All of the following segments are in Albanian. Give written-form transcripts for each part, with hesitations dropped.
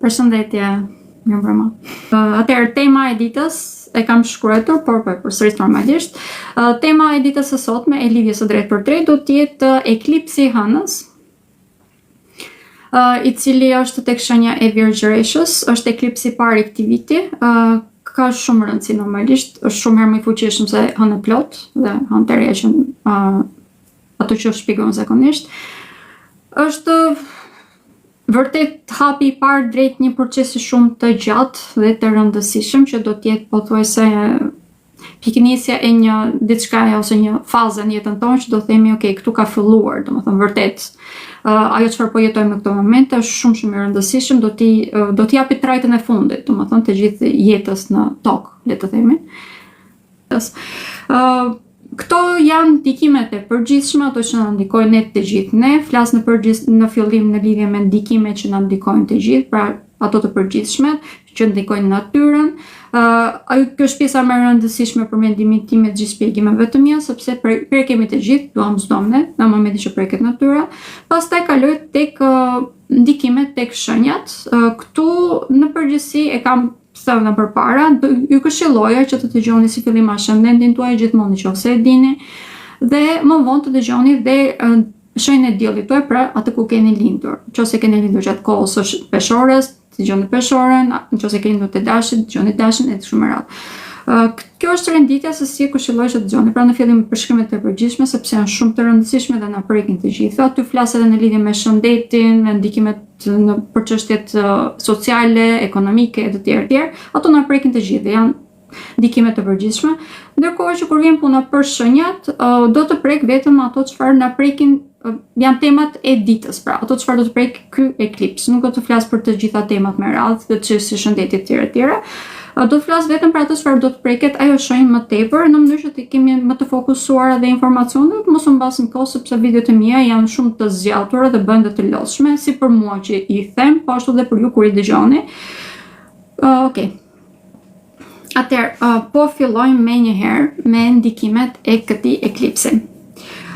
Përshëndetje, mirëmbrëma. Atëherë tema e ditës e kam shkruar, por përsëris normalisht. Tema e ditës së sotme e lidhjes së drejtë për drejtë do të jetë eklipsi i hënës, i cili është tek shenja e Virgjëreshës, është eklipsi i parë i këtij viti. Ka shumë rëndësi normalisht, është shumë herë më i fuqishëm se hënë plot dhe hënë të reja që ato që shpjegojmë zakonisht. Është vërtet hapi i parë drejt një procesi shumë të gjatë dhe të rëndësishëm që do të jetë pothuajse pikënisja e një diçkaje ose një faze në jetën tonë që do themi ok, këtu ka filluar, domethënë vërtet ajo çfarë po jetojmë në këtë moment është shumë i rëndësishëm, do t'i japi trajtën e fundit, domethënë të gjithë jetës në tokë, le të themi. Këto janë ndikimet e përgjithshme, ato që na ndikojnë ne të gjithë ne, flas në fillim në lidhje me ndikimet që na ndikojnë të gjithë, pra ato të përgjithshme që ndikojnë natyrën. Kjo është pjesa më e rëndësishme për mendimin tim me gjithë shpjegimeve të mia, sepse kemi të gjithë, duam s'duam ne, në momentin që preket natyra. Pastaj kaloj tek ndikimet tek shenjat. Këtu në përgjithësi e kam thënë përpara, ju këshilloja që të dëgjoni si fillim ascendentin tuaj gjithmonë nëse e dini, dhe më vonë të dëgjoni dhe shenjën e diellit tuaj për atë ku keni lindur. Nëse keni lindur gjatë kohës së peshores, dëgjoni peshoren, nëse keni lindur të dashit, dëgjoni dashin e kështu me radhë. Kjo është renditja se si këshilloj që dëgjoni. Pra në fillim përshkrimet e përgjithshme sepse janë shumë të rëndësishme dhe na prekin të gjithë. Aty flas edhe në lidhje me shëndetin, me ndikimet për çështjet sociale, ekonomike e të tjera. Ato na prekin të gjithë dhe janë ndikime të përgjithshme. Ndërkohë që kur vjen puna për shenjat, do të prek vetëm ato çfarë na prekin, janë temat e ditës, pra ato çfarë do të prek ky eklips. Nuk do të flas për të gjitha temat me radhë, të çështjes së shëndetit të tjera. Do të flas vetëm për ato çfarë do të preket ajo shenjë më tepër, në mënyrë që të kemi më të fokusuara dhe informacionet, mos u mbasim kohë sepse videot e mia janë shumë të zgjatura dhe bëhen të lodhshme, si për mua që i them, po ashtu edhe për ju kur i dëgjoni. Okej. Atëherë, po fillojmë menjëherë me ndikimet e këtij eklipsi.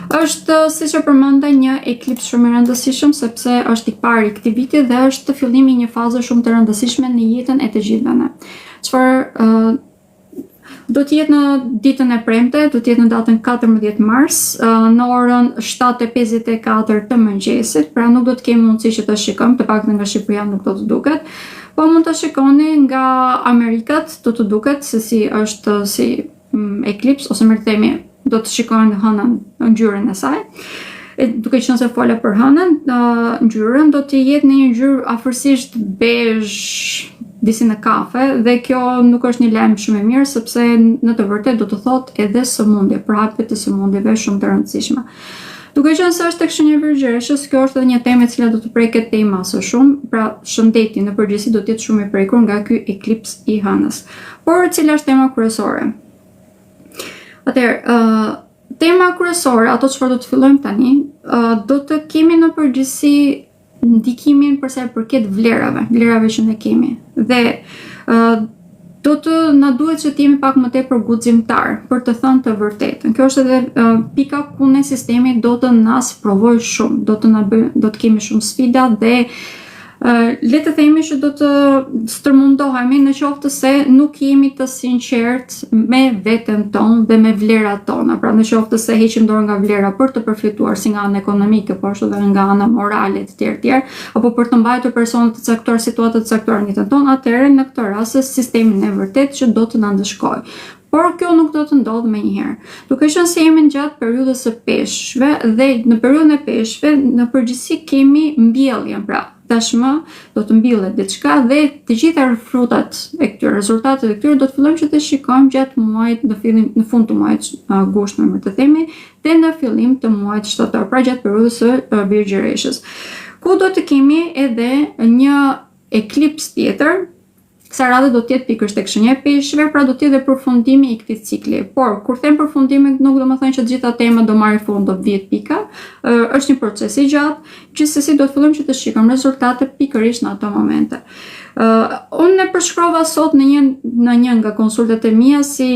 Është, siç e përmenda, një eklips shumë i rëndësishëm sepse është i parë i këtij viti dhe është fillimi i një faze shumë të rëndësishme në jetën e të gjithëve ne. Çfarë do të jetë në ditën e premte, do të jetë në datën 14 mars, në orën 7:54 të mëngjesit, pra nuk do të kemi mundësi që ta shikojmë, të paktën nga Shqipëria nuk do të duket, po mund ta shikoni nga Amerikat, do të duket se si është si eklips, ose më themi do të shikojnë hënën në ngjyrën e saj. Duke qenë se fola për hënën, ngjyrën do të jetë në një ngjyrë afërsisht bezh, disi në kafe, dhe kjo nuk është një lajm shumë i mirë sepse në të vërtetë do të thotë edhe sëmundje, prapë të sëmundjeve shumë të rëndësishme. Duke qenë se është tek shenja e Virgjëreshës, kjo është edhe një temë e cila do të preket te i masë shumë, pra shëndeti në përgjithësi do të jetë shumë i prekur nga ky eklips i hënës. Por cila është tema kryesore? Atëherë, tema kryesore, ato çfarë do të fillojmë tani, do të kemi në përgjithësi ndikimin për sa i përket vlerave që ne kemi. Dhe do të na duhet që të jemi pak më tepër guximtar për të thënë të vërtetën. Kjo është edhe pika ku ne sistemi do të na sprovojë shumë, do të kemi shumë sfida dhe le të themi që do të stërmundohemi në qoftë se nuk jemi të sinqert me veten tonë dhe me vlerat tona. Pra në qoftë se heqim dorë nga vlera për të përfituar si nga ana ekonomike, por ashtu edhe nga ana morale të tjerë, apo për të mbajtur persone të caktuar, situata të caktuar në jetën tonë, atëherë në këtë rast sistemi në vërtet që do të na ndëshkojë. Por kjo nuk do të ndodhë menjëherë. Duke qenë se jemi gjatë periudhës së peshqve dhe në periudhën e peshqve në përgjithësi kemi mbjelljen, pra tashmë do të mbillet diçka dhe të gjitha frutat e këtyre, rezultatet e këtyre do të fillojmë që të shikojmë gjatë muajit, në fund të muajit gusht, më të themi, dhe në fillim të muajit shtator, pra gjatë periudhës së Virgjëreshës. Ku do të kemi edhe një eklips tjetër, kësaj radhe do të jetë pikërisht tek shenja e peshqve, pra do të jetë përfundimi i këtij cikli. Por kur them përfundimi, nuk do të thënë që të gjitha temat do marrin fund, do vjet pika. Është një proces i gjatë, gjithsesi do të fillojmë që të shikojmë rezultate pikërisht në ato momente. Unë e përshkrova sot në një nga konsultet e mia si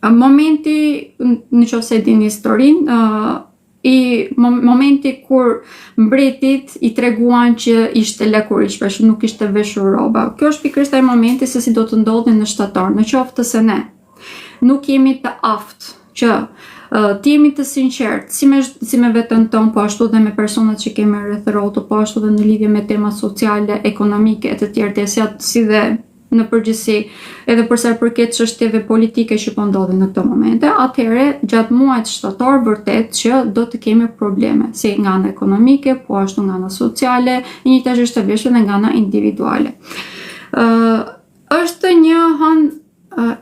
momenti, nëse e dini historinë, momenti kur mbretit i treguan që ishte lekurisht, pra që nuk ishte veshur rroba. Kjo është pikërisht ai momenti se si do të ndodhi në shtator, në qoftë se ne nuk jemi të aftë që të jemi të sinqert, si me veten tonë, po ashtu dhe me personat që kemi rreth rrotull, po ashtu dhe në lidhje me tema sociale, ekonomike e të tjerë, si dhe në përgjithësi edhe për sa i përket çështjeve politike që po ndodhin në këto momente, atëherë gjatë muajit shtator vërtet që do të kemi probleme, si nga ana ekonomike, po ashtu nga ana sociale, njëjtasht të vlefshme dhe nga ana individuale. Është një hënë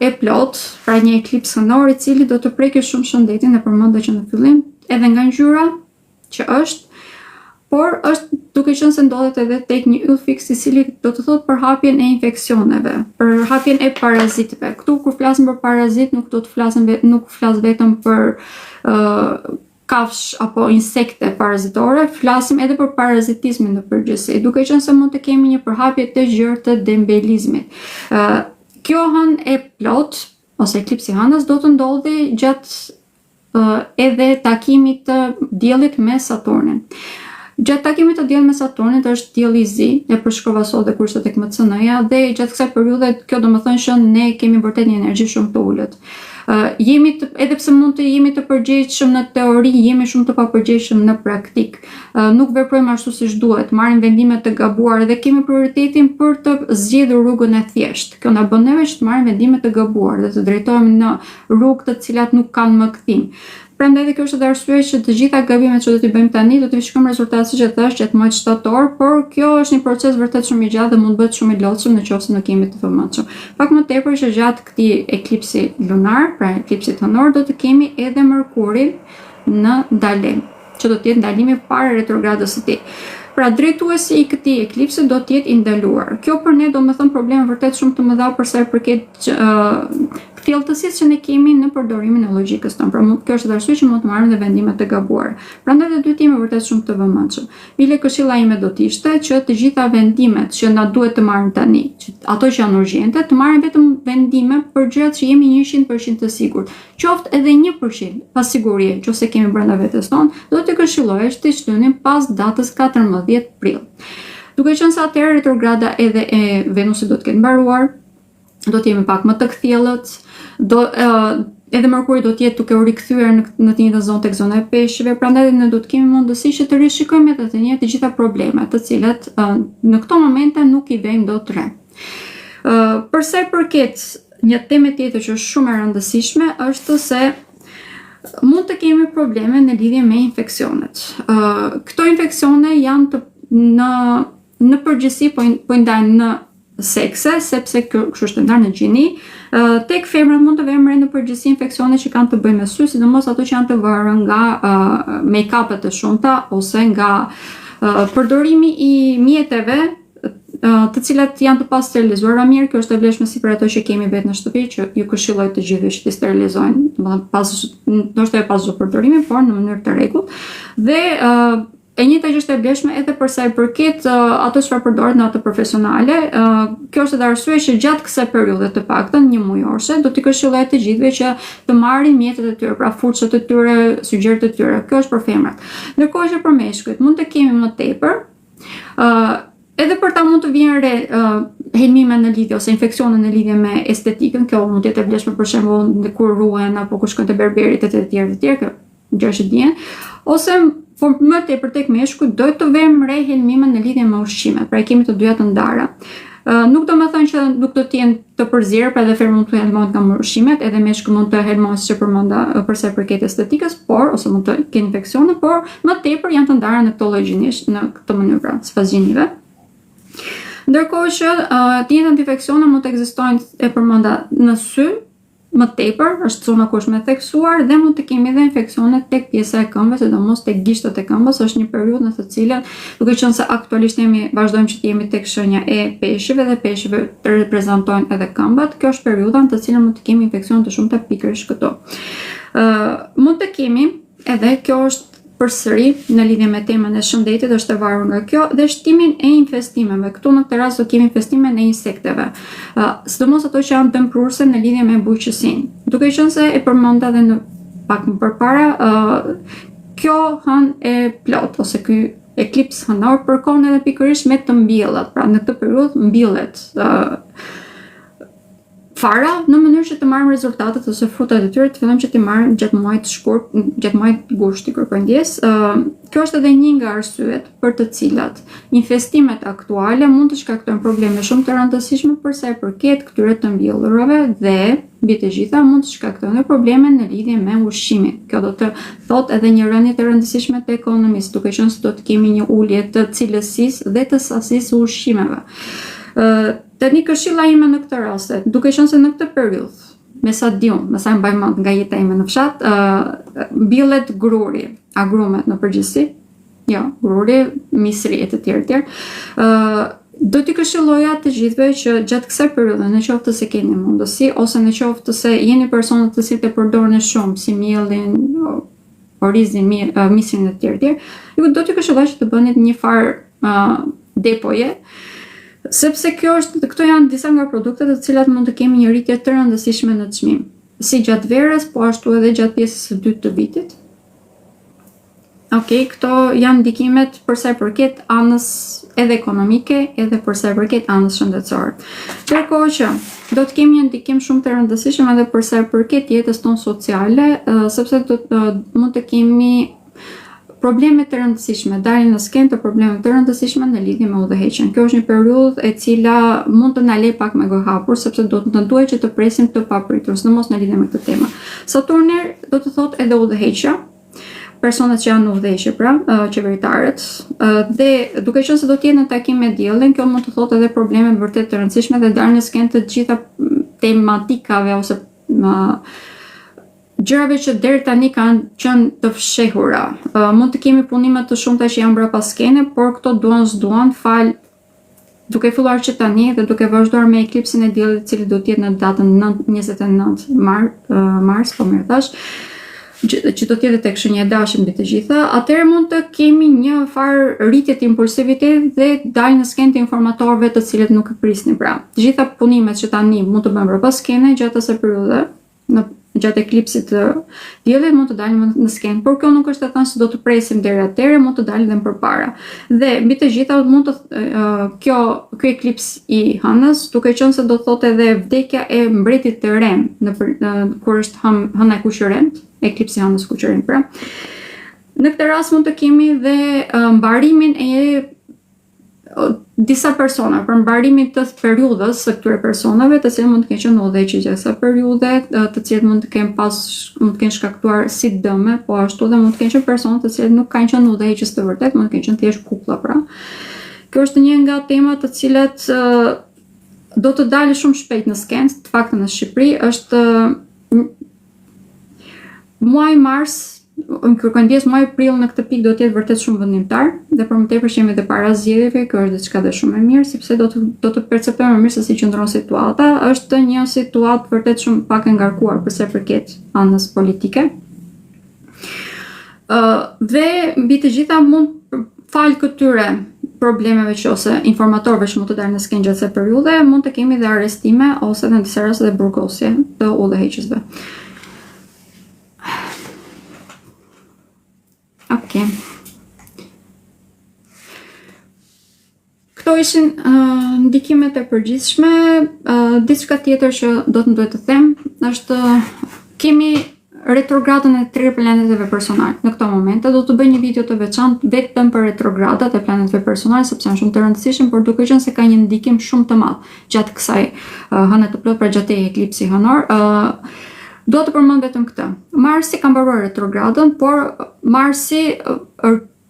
e plot, pra një eklips hënor i cili do të prekë shumë shëndetin, e përmenda që në fillim, edhe nga ngjyra që është, por është duke qenë se ndodhet edhe tek një yll fiks i cili do të thotë për hapjen e infeksioneve, për hapjen e parazitëve. Këtu kur flasim për parazit, nuk flas vetëm për kafsh apo insekte parazitore, flasim edhe për parazitizmin në përgjithësi, duke qenë se mund të kemi një përhapje të gjerë të dembelizmit. Kjo hënë e plot, ose eklipsi hënës, do të ndodhi gjatë edhe takimit të diellit me Saturnin. Gjatë takimit të diellit me Saturnin është dielli i zi, e përshkrova sot dhe kurse tek MCN-ja, dhe gjatë kësaj periudhe kjo do të thonë që ne kemi vërtet një energji shumë të ulët. Edhe pse mund të jemi të përgjegjshëm në teori, jemi shumë të papërgjegjshëm në praktik. Nuk veprojmë ashtu siç duhet, marrim vendime të gabuara dhe kemi prioritetin për të zgjedhur rrugën e thjeshtë. Kjo na bën neve që të marrim vendime të gabuara dhe të drejtohemi në rrugë të cilat nuk kanë më kthim. Prandaj dhe kjo është edhe arsye që të gjitha gabimet që do t'i bëjmë tani do t'i shkojmë rezultate siç e thash gjatë muajit shtator, por kjo është një proces vërtet shumë i gjatë dhe mund bëhet shumë i lodhshëm nëse nuk jemi të vëmendshëm. Pak më tepër që gjatë këtij eklipsi lunar, pra eklipsit hënor, do të kemi edhe Mërkurin në ndalim, që do të jetë ndalimi para retrogradës së tij. Pra drejtuesi i këtij eklipsi do të jetë i ndaluar. Kjo për ne do të thonë probleme vërtet shumë të mëdha për sa i përket thellësisë që ne kemi në përdorimin e logjikës tonë. Pra kjo është arsye që mund të marrim dhe vendime të gabuara. Prandaj të dy jemi vërtet shumë të vëmendshëm. Bile këshilla ime do të ishte që të gjitha vendimet që na duhet të marrim tani, ato që janë urgjente, të marrim vetëm vendime për gjërat që jemi 100% të sigurt. Qoftë edhe 1% pas sigurie, nëse kemi brenda vetes tonë, do të këshilloj të shtynim pas datës 14 prill. Duke qenë se atëherë retrograda edhe e Venusit do të ketë mbaruar, do të jemi pak më të kthjellët, edhe Mërkuri do të jetë duke u rikthyer në të njëjtën zonë tek zona e peshqve, prandaj ne do të kemi mundësi që të rishikojmë edhe të njëjtë të gjitha problemet, të cilat në këto momente nuk I vejmë dot re. Për sa I përket një teme tjetër që është shumë e rëndësishme është se mund të kemi probleme në lidhje me infeksionet. Këto infeksione janë në përgjithësi po I ndajnë në sekse, sepse kështu është ndarë në gjini. Tek femrat mund të vëmë në përgjithësi infeksione që kanë të bëjnë me sy, sidomos ato që janë të varura nga make-upet të shumta ose nga përdorimi I mjeteve të cilat janë të pasterilizuara mirë. Kjo është e vlefshme si për ato që kemi vetë në shtëpi, që ju këshilloj të gjithëve që t'i sterilizojnë, ndoshta pas çdo përdorimi, por në mënyrë të rregullt. Dhe e njëjta gjë është e vlefshme edhe për sa I përket ato çfarë përdoret në ato profesionale. Kjo është edhe arsye që gjatë kësaj periudhe të paktën një mujorse do t'i këshilloj të gjithëve që të marrin mjetet e tyre, pra furçat e tyre, sugjerat e tyre. Kjo është për femrat. Ndërkohë që për meshkujt mund të kemi më tepër, edhe për ta mund të vinë re helmime në lidhje ose infeksione në lidhje me estetikën. Kjo mund të jetë e vlefshme për shembull kur ruhen apo kur shkojnë te berberit e të tjerë, gjëra që dihen, ose por më tepër tek meshkujt do të vëmë re helmime në lidhje me ushqimet. Pra kemi të dyja të ndara. Nuk do të thënë që nuk do të jenë të përzierë, pra edhe femrat mund të helmohet nga ushqimet, edhe meshkujt mund të helmohet siç e përmenda për sa I përket estetikës, por ose mund të kenë infeksione, por më tepër janë të ndara në këto llojgjinisht, në këtë mënyrë, pra sipas gjinive. Ndërkohë që të njëjtat infeksione mund të ekzistojnë, e përmenda, në sy, më tepër, është zona ku është më theksuar, dhe mund të kemi edhe infeksione tek pjesa e këmbës, sidomos tek gishtat e këmbës. Është një periudhë në të cilën, duke qenë se aktualisht vazhdojmë që të jemi tek shenja e peshqve dhe peshqve reprezentojnë edhe këmbët. Kjo është periudha në të cilën mund të kemi infeksione të shumta pikërisht këto. Mund të kemi edhe, kjo është përsëri në lidhje me temën e shëndetit, është e varur nga kjo, dhe shtimin e infestimeve. Këtu në këtë rast do kemi infestimin e insekteve, sidomos ato që janë dëmprurëse në lidhje me bujqësinë. Duke qenë se e përmenda edhe në pak më përpara, kjo hën e plot ose ky eklips hënor përkon edhe pikërisht me të mbjellat. Pra në këtë periudhë mbjellet fara në mënyrë që të marrim rezultatet ose frutat e tyre të fillojmë që të marrim gjatë muajit shkurt, gjatë muajit gushti kërkëndjes. Kjo është edhe një nga arsyet për të cilat infestimet aktuale mund të shkaktojnë probleme shumë të rëndësishme për sa i përket këtyre të mbjellurave dhe mbi të gjitha mund të shkaktojnë probleme në lidhje me ushqimin. Kjo do të thotë edhe një rënje të rëndësishme të ekonomisë, duke qenë se do të kemi një ulje të cilësisë dhe të sasisë së ushqimeve. Tani këshilla ime në këtë rast, duke qenë se në këtë periudhë, me sa diun, me sa mbaj mend nga jeta ime në fshat, mbjellet gruri, agrumet në përgjithësi, jo, gruri, misri e të tjerë. Do t'i këshilloja të gjithëve që gjatë kësaj periudhe, në qoftë se keni mundësi, ose në qoftë se jeni personat të cilët e përdorin shumë, si mielin, orizin, misrin e të tjerë, ju do t'i këshilloj që të bëni një farë depoje, sepse këto janë disa nga produktet të cilat mund të kemi një rritje të rëndësishme në çmim, si gjatë verës, po ashtu edhe gjatë pjesës së dytë të vitit. Okej, këto janë ndikimet për sa i përket anës edhe ekonomike, edhe për sa i përket anës shëndetësore. Ndërkohë që do të kemi një ndikim shumë të rëndësishëm edhe për sa i përket jetës tonë sociale, sepse mund të kemi probleme të rëndësishme, dalin në skenë të probleme të rëndësishme në lidhje me udhëheqjen. Kjo është një periudhë e cila mund të na lejë pak me gojë hapur, sepse do të duhet që të presim të papritur, sidomos në lidhje me këtë temë. Saturni do të thotë edhe udhëheqja, personat që janë në udhëheqje, pra, qeveritarët, dhe duke qenë se do të jenë në takim me diellin, kjo mund të thotë edhe probleme vërtet të rëndësishme dhe dalin në skenë të gjitha tematikave ose gjërave që deri tani kanë qenë të fshehura. Mund të kemi punime të shumta që janë brapa skene, por këto duan s'duan duke filluar që tani dhe duke vazhduar me eklipsin e diellit, i cili do të jetë në datën 29 mars, po mirë thash, që do të jetë tek shenja e dashit mbi të gjitha, atëherë mund të kemi një farë rritje të impulsivitetit dhe dalë në skenë të informatorëve të cilët nuk e prisnin. Pra, të gjitha punimet që tani mund të bëjmë brapa skene gjatë asaj periudhe, gjatë eklipsit të diellit mund të dalim në skenë, por kjo nuk është të thënë se do të presim deri atëherë, mund të dalim edhe më përpara. Dhe mbi të gjitha mund të ky eklips i hënës, duke qenë se do të thotë edhe vdekja e mbretit të ren kur është hëna e kuqërent, eklipsi i hënës kuqërent, pra. Në këtë rast mund të kemi dhe mbarimin e disa persona, për mbarimin të periudhës së këtyre personave, të cilët mund të kenë qenë në udhëheqje gjatë kësaj periudhe, të cilët mund të kenë shkaktuar si dëme, po ashtu dhe mund të kenë qenë persona të cilët nuk kanë qenë në udhëheqjes të vërtet, mund të kenë qenë thjesht kukulla, pra. Kjo është një nga temat të cilat do të dalë shumë shpejt në skenë, të paktën në Shqipëri, është muaji mars. Në kërkëndjes muaj prill në këtë pikë do të jetë vërtet shumë vendimtar dhe për më tepër që jemi edhe para zgjedhjeve, kjo është diçka dhe shumë e mirë, sepse do të perceptojmë më mirë se si qëndron situata. Është një situatë vërtet shumë pak e ngarkuar për sa i përket anës politike. Dhe mbi të gjitha mund fal këtyre problemeve që ose informatorëve që mund të dalin në skenë gjatë kësaj periudhe, mund të kemi dhe arrestime ose në disa raste dhe burgosje të udhëheqësve. Okay. Këto ishin ndikimet e përgjithshme. Diçka tjetër që do të duhet të them është kemi retrogradën e 3 planeteve personal. Në këto momente do të bëj një video të veçantë vetëm për retrogradat e planeteve personal, sepse janë shumë të rëndësishëm, por duke qenë se ka një ndikim shumë të madh gjatë kësaj hëne të plot, pra gjatë eklipsit hënor, do të përmend vetëm këtë. Marsi ka mbaruar retrogradën, por Marsi,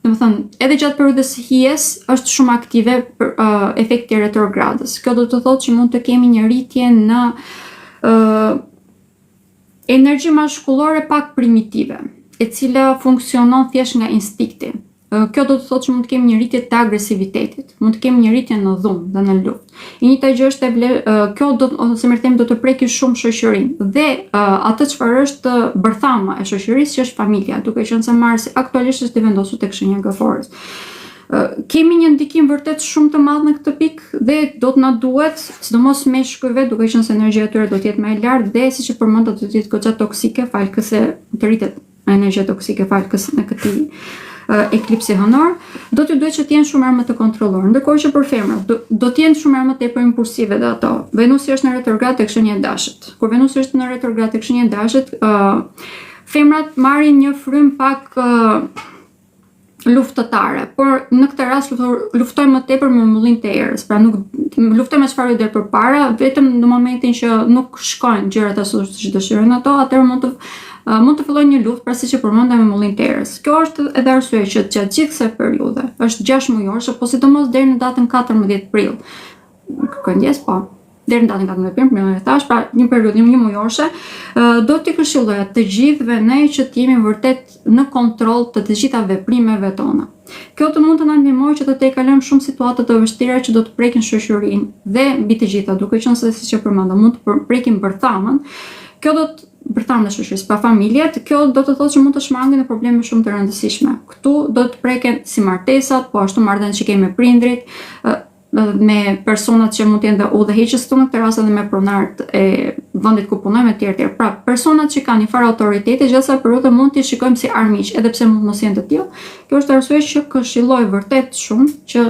domethënë, edhe gjatë periudhës së hijes është shumë aktive për efekti i retrogradës. Kjo do të thotë që mund të kemi një rritje në energji maskullore pak primitive, e cila funksionon thjesht nga instinkti. Kjo do të thotë që mund të kemi një rritje të agresivitetit, mund të kemi një rritje në dhunë dhe në luftë. E njëjta gjë është kjo do të prekë shumë shoqërinë dhe atë çfarë është bërthama e shoqërisë që është familja, duke qenë se Marsi aktualisht është i vendosur tek shenja e Gëforës. Kemi një ndikim vërtet shumë të madh në këtë pikë dhe do të na duhet, sidomos meshkujve, duke qenë se energjia e tyre do të jetë më e lartë dhe siç e përmenda do të jetë goxha toksike, falë këse të rritet energjia toksike falkës në këtij eklipsi hënor, do t'ju duhet që t'jenë shumë herë më të kontrolluar. Ndërkohë që për femrat do t'jenë shumë herë më tepër impulsive dhe ato. Venusi është në retrograd tek shenja e Dashit. Kur Venusi është në retrograd tek shenja e Dashit, femrat marrin një frym pak luftëtare, por në këtë rast luftojmë më tepër me mullim të erës, pra nuk luftojmë as çfarë der përpara, vetëm në momentin që nuk shkojnë gjërat ashtu siç dëshirojnë ato, atëherë mund të fillojë një luftë, pra siç e përmenda me mullim të erës. Kjo është edhe arsye që gjatë gjithë kësaj periudhe, është 6 mujorëshe, po sidomos deri në datën 14 prill. Kërkoj ndjes, po. Deri në datën 14 prill, thash, pra një periudhë një mujorëshe, do t'i këshilloja të gjithëve ne që t'jemi vërtet në kontroll të gjitha veprimeve tona. Kjo të mund të na ndihmojë që të tejkalojmë shumë situata të vështira që do të prekin shoqërinë dhe mbi të gjitha, duke qenë se siç e përmenda, mund të prekin bërthamën. Kjo do të bërthamë në shoqërisë pa familjet, kjo do të thotë që mund të shmangin në probleme shumë të rëndësishme. Këtu do të preken si martesat, po ashtu marrëdhëniet që kemi me prindrit, me personat që mund të jenë dhe udhëheqës këtu në këtë rast edhe me pronarët e vendit ku punojmë e tjerë. Pra, personat që kanë një farë autoriteti gjatë kësaj periudhe mund t'i shikojmë si armiq, edhe pse mund mos jenë të tillë. Kjo është arsye që këshilloj vërtet shumë që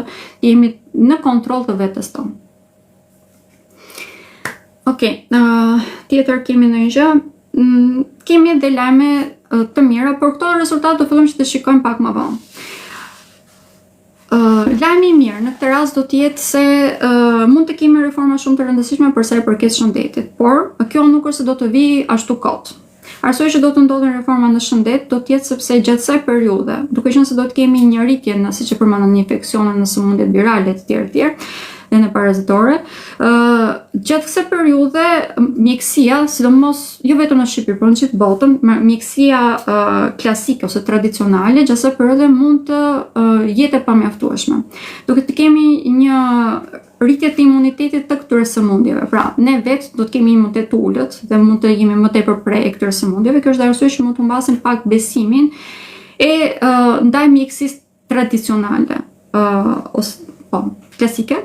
jemi në kontroll të vetes tonë. Okej, tjetër kemi ndonjë gjë. Kemi edhe lajme të mira, por këto rezultate do fillojmë që të shikojmë pak më vonë. Lajmi i mirë në këtë rast do të jetë se mund të kemi reforma shumë të rëndësishme për sa i përket shëndetit, por kjo nuk është se do të vijë ashtu kot. Arsyeja që do të ndodhin reforma në shëndet do të jetë sepse gjatë kësaj periudhe, duke qenë se do të kemi një rritje në siç e përmendën një infeksione në sëmundjet virale të tjerë dhe në parazitore, gjatë kësaj periudhe mjekësia, sidomos jo vetëm në Shqipëri, por në gjithë botën, mjekësia klasike ose tradicionale gjatë kësaj periudhe mund të jetë e pamjaftueshme. Duke të kemi një rritje të imunitetit të këtyre sëmundjeve. Pra, ne vetë do të kemi imunitet të ulët dhe mund të jemi më tepër prej këtyre sëmundjeve. Kjo është arsye që mund të humbasim pak besimin ndaj mjekësisë tradicionale ose klasike.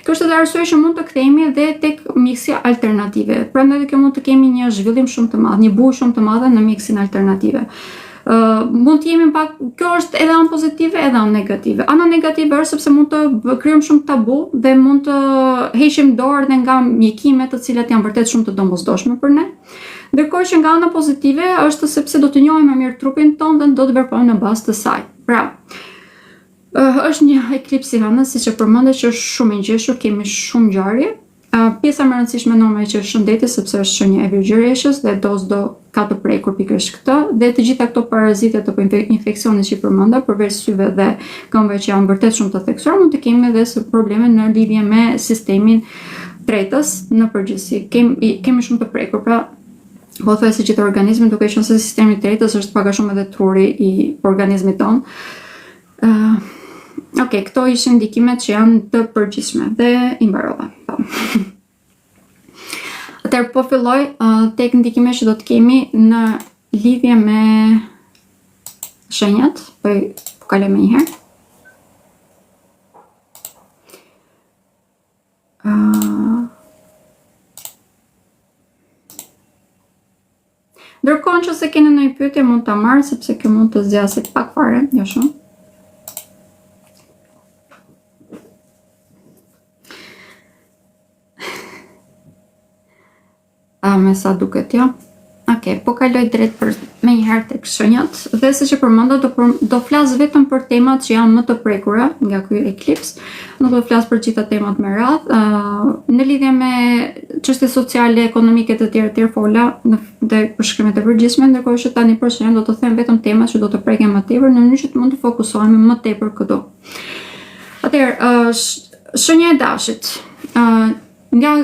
Kjo është edhe arsye që mund të kthehemi edhe tek mjekësia alternative. Prandaj kjo mund të kemi një zhvillim shumë të madh, një bujë shumë të madhe në mjekësinë alternative. Mund të jemi pak, kjo është edhe anë pozitive edhe anë negative. Ana negative është sepse mund të krijojmë shumë tabu dhe mund të heqim dorë dhe nga mjekimet të cilat janë vërtet shumë të domosdoshme për ne. Ndërkohë që nga ana pozitive është sepse do të njohim më mirë trupin tonë dhe do të veprojmë në bazë të saj. Pra, është një eklips i hënës, siç e përmendë, që është shumë i ngjeshur, kemi shumë ngjarje. Pjesa më e rëndësishme normalisht që është shëndeti, sepse është shenja e virgjëreshës dhe do ka të prekur pikërisht këtë, dhe të gjitha këto parazitet apo infeksionet që i përmenda, përveç syve dhe këmbëve që janë vërtet shumë të theksuar, mund të kemi edhe probleme në lidhje me sistemin tretës në përgjithësi. Kemi shumë të prekur, pra po thuaj se gjithë organizmin, duke qenë se sistemi tretës është pak a shumë edhe truri i organizmit tonë. Okej, këto ishin ndikimet që janë të përgjithshme dhe i mbarova. Atëherë po filloj tek ndikimet që do të kemi në lidhje me shenjat, po kaloj më një herë. Ndërkohë nëse keni ndonjë pyetje mund ta marr sepse kjo mund të zgjaset pak fare, jo shumë. Me sa duket jo. Okej, po kaloj drejt me një herë tek shenjat dhe siç e përmenda do flas vetëm për temat që janë më të prekura nga ky eklips. Nuk do flas për gjitha temat me radhë. Në lidhje me çështje sociale, ekonomike të tjera fola dhe përshkrimet e përgjithshme, ndërkohë që tani për shenjat do të them vetëm temat që do të preken më tepër në mënyrë që të mund të fokusohemi më tepër këtu. Atëherë, shenja e Dashit. Nga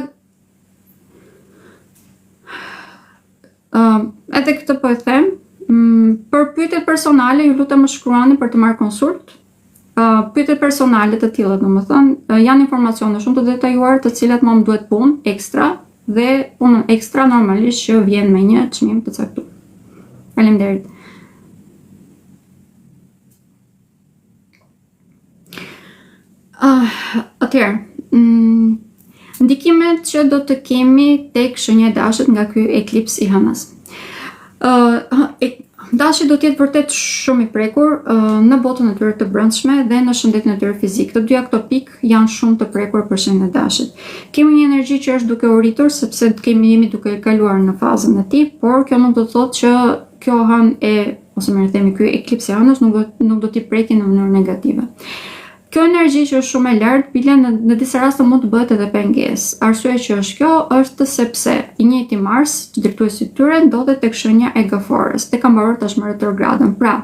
edhe këtë po e them, për pyetjet personale ju lutem më shkruani për të marrë konsult. Pyetjet personale të tilla, domethënë, janë informacione shumë të detajuara të cilat më duhet punë ekstra dhe punën ekstra normalisht që vjen me një çmim të caktuar. Faleminderit. Atëherë, ndikimet që do të kemi tek shenja e Dashit nga ky eklips i hënës. Dashi do të jetë vërtet shumë i prekur në botën e tyre të brendshme dhe në shëndetin e tyre fizik. Të dyja këto pikë janë shumë të prekur për shëndetin e Dashit. Kemi një energji që është duke u rritur sepse jemi duke kaluar në fazën e tij, por kjo nuk do të thotë që kjo hënë ose më themi ky eklips i hënës nuk do t'i preki në mënyrë negative. Kjo energji që është shumë e lartë, bile në disa raste mund të bëhet edhe pengesë. Arsyeja që është kjo është sepse i njëjti Mars, drejtuesi i tyre, ndodhet tek shenja e Gafores, tek ka mbaruar tashmë retrogradën. Pra,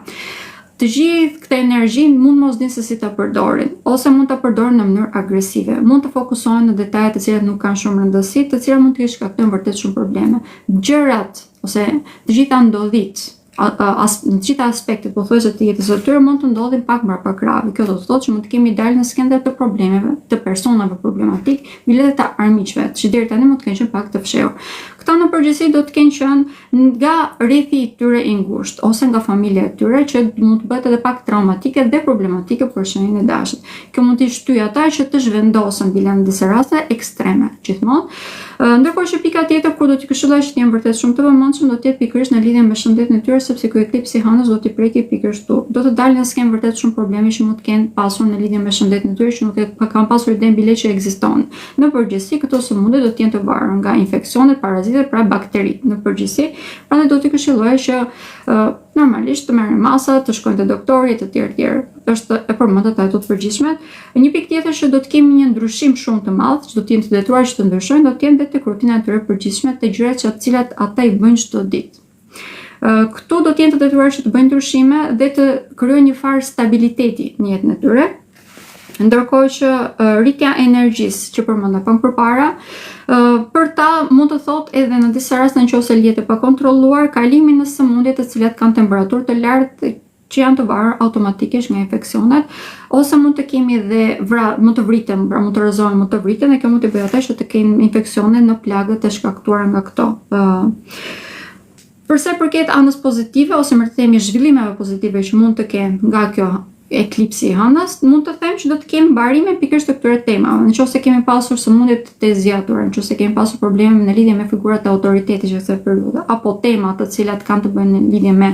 të gjithë këtë energji mund mos dinë se si ta përdorin, ose mund ta përdorin në mënyrë agresive. Mund të fokusohen në detaje të cilat nuk kanë shumë rëndësi, të cilat mund të shkaktojnë vërtet shumë probleme. Gjërat ose të gjitha ndodhit në të gjitha aspektet pothuajse të jetës së tyre mund të ndodhin pak mbrapa krave. Kjo do të thotë që mund të kemi dalë në skender të problemeve, të personave problematik, bile të armiqve, që deri tani mund të kenë qenë pak të fshehur. Këta në përgjithësi do të kenë qenë nga rrethi i tyre i ngushtë ose nga familja e tyre, që mund të bëhet edhe pak traumatike dhe problematike për shenjën e Dashit. Kjo mund të shtyjë ata që të zhvendosen bile në disa raste ekstreme gjithmonë. Ndërkohë që pika tjetër kur do t'i këshilloj që të jenë vërtet shumë të vëmendshëm do të jetë pikërisht në lidhje me shëndetin e tyre, sepse ky eklips i hënës do t'i preki pikërisht këtu. Do të dalin në skemë vërtet shumë probleme që mund të kenë pasur në lidhje me shëndetin e tyre, që nuk kanë pasur ide bile që ekziston. Në përgjithësi këto sëmundje do të jenë të varura nga infeksionet, parazitet, pra bakteri. Në përgjithësi, prandaj do t'i këshilloj që normalisht të merren masa, të shkojnë te doktori e të tjerë. Është e përmendur ato të përgjithshmet. Një pikë tjetër që do të kemi një ndryshim shumë të madh, që do të jenë të detyruar që të ndryshojnë, do të jenë vetë rutina e tyre përgjithshme, të gjërat që të cilat ata i bëjnë çdo ditë. Këtu do të jenë të detyruar që të bëjnë ndryshime dhe të krijojnë një farë stabiliteti në jetën e tyre. Ndërkohë që rritja e energjisë që përmenda pak përpara, për ta mund të thotë edhe në disa raste nëse lihet e pakontrolluar, kalimi në sëmundje të cilat kanë temperaturë të lartë që janë të varur automatikisht nga infeksionet, ose mund të kemi dhe mund të vriten, mund të rrëzohen, mund të vriten, dhe kjo mund të bëjë ata që të kenë infeksione në plagët e shkaktuara nga këto. Përsa përket anës pozitive ose më të themi zhvillimeve pozitive që mund të kenë nga kjo eklipsi i hënës, mund të them që do të kemi mbarime pikërisht të këtyre temave. Nëse kemi pasur sëmundje të zgjatura, nëse kemi pasur probleme në lidhje me figurat e autoritetit që këtë periudhë, apo tema të cilat kanë të bëjnë në lidhje me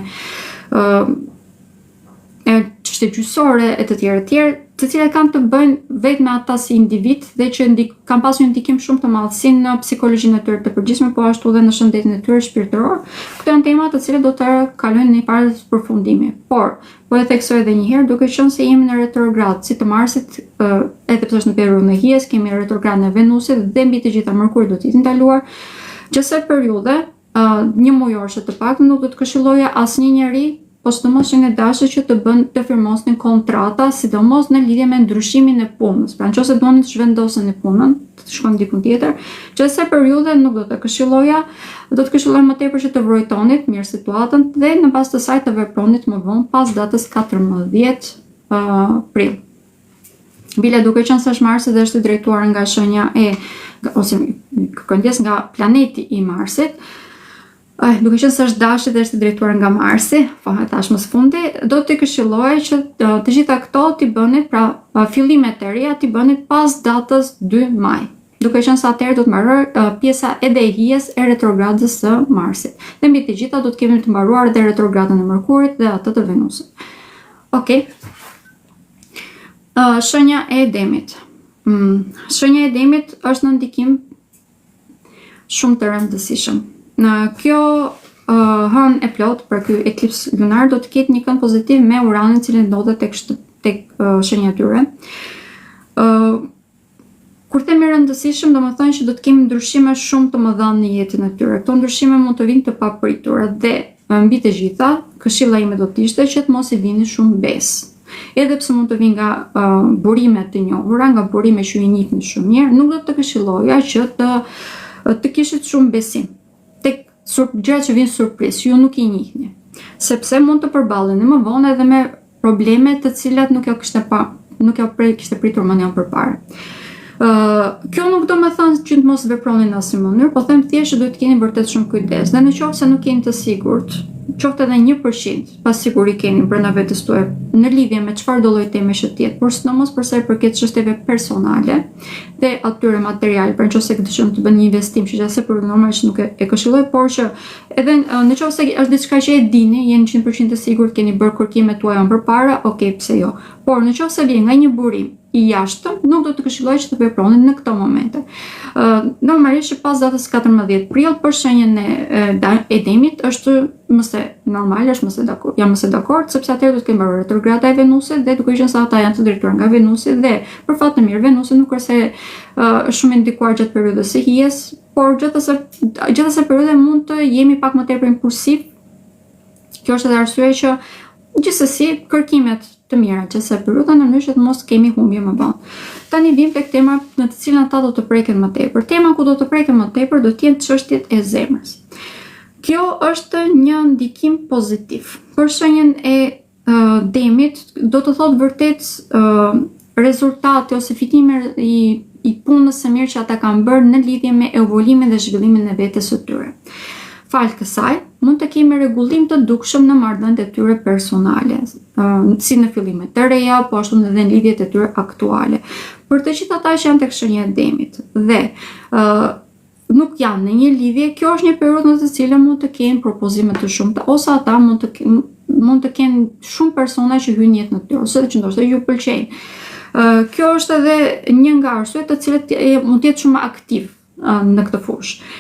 çështje gjyqësore e të tjerë, të cilat kanë të bëjnë vetëm me ata si individ dhe që kanë pasur një ndikim shumë të madh si në psikologjinë e tyre të përgjithshme, po ashtu edhe në shëndetin e tyre shpirtëror. Këto janë tema të cilat do të kalojnë në një farë përfundimi. Por, po e theksoj edhe një herë, duke qenë se jemi në retrograd, si të Marsit, edhe pse është në periudhën e hijes, kemi retrograd në Venusit dhe mbi të gjitha Mërkuri do të jetë ndaluar. Gjatë periudhe, një mujorëshe të paktën nuk do të këshilloja asnjë njeri, po sidomos që në dashur që të firmosnin kontrata, sidomos në lidhje me ndryshimin e punës. Pra nëse doni të zhvendosen në punën, të shkojnë diku tjetër, çështja periudhe nuk do të këshilloja, do të këshilloj më tepër që të vërejtonit mirë situatën dhe në bazë të saj të vepronit më vonë pas datës 14 prill. Bile duke qenë se Marsi dhe është drejtuar nga shenja ose këndjes nga planeti i Marsit, duke qenë se është Dashi dhe është drejtuar nga Marsi, tashmë së fundi, do të këshilloj që të gjitha këto t'i bënit, pra fillimet e reja t'i bënit pas datës 2 maj. Duke qenë se atëherë do të mbaroj pjesa edhe e hijes e retrogradës së Marsit. Dhe mbi të gjitha do të kemi të mbaruar edhe retrogradën e Mërkurit dhe atë të Venusit. Okej. Shenja e Demit. Shenja e Demit është në ndikim shumë të rëndësishëm. Në kjo hënë e plot për ky eklips lunar do të ketë një kënd pozitiv me Uranin, i cili ndodhet tek shenja e tyre. Kur themi rëndësishëm, domethënë që do të kemi ndryshime shumë të mëdha në jetën e tyre. Këto ndryshime mund të vinë të papritura dhe mbi të gjitha, këshilla ime do të ishte që të mos i vini shumë besë. Edhe pse mund të vinë nga burime të njohura, nga burime që i njihni shumë mirë, nuk do të këshilloja që të kishit shumë besim tek gjërat që vinë surprizë, ju nuk i njihni. Sepse mund të përballeni më vonë edhe me probleme të cilat nuk jo kishte pritur më njën përpara. Kjo nuk do me thënë që të mos veproni në asnjë mënyrë, po them thjesht që duhet të keni vërtet shumë kujdes. Dhe në qoftë se nuk jeni të sigurt qoftë edhe 1%, pas siguri keni brenda vetes tuaj në lidhje me çfarë do lloj teme që tjetë, por sidomos për sa i përket çështjeve personale dhe atyre materiale, për nëse dëshon të bëni një investim, që gjasë për normalisht nuk e këshilloj, por që edhe nëse është diçka që e dini, jeni 100% të sigurt, keni bërë kërkimet tuaja më përpara, okay, pse jo. Por nëse vjen nga një burim i jashtëm, nuk do të këshilloj që të veproni në këto momente. Normalisht që pas datës 14 prill për shenjën e demit është jam mëse dakord, sepse atëherë do të kemë bërë retrograda e Venusit dhe duke qenë se ata janë të drejtuar nga Venusi dhe për fat të mirë Venusi nuk është shumë ndikuar gjatë periudhës së hijes, por gjatë asaj periudhe mund të jemi pak më tepër impulsiv. Kjo është edhe arsye që gjithsesi kërkimet të mira që se periudha në mënyrë që të mos kemi humbje më vonë. Tani vim tek tema në të cilën ata do të preken më tepër. Tema ku do të preken më tepër do të jenë çështjet e zemrës. Kjo është një ndikim pozitiv. Për shenjën e demit do të thotë vërtet rezultate ose fitime i punës së mirë që ata kanë bërë në lidhje me evoluimin dhe zhvillimin e vetes së tyre. Falë kësaj, mund të kemi rregullim të dukshëm në marrëdhëniet e tyre personale, si në fillimet të reja, po ashtu edhe në lidhjet e tyre aktuale. Për të gjithë ata që janë tek shenja e demit dhe nuk janë në një lidhje, kjo është një periudhë në të cilën mund të kenë propozime të shumta, ose ata mund të kenë shumë persona që hyjnë në jetën e tyre, ose që ndoshta ju pëlqejnë. Kjo është edhe një nga arsyet të cilët mund të jetë shumë aktiv në këtë fushë.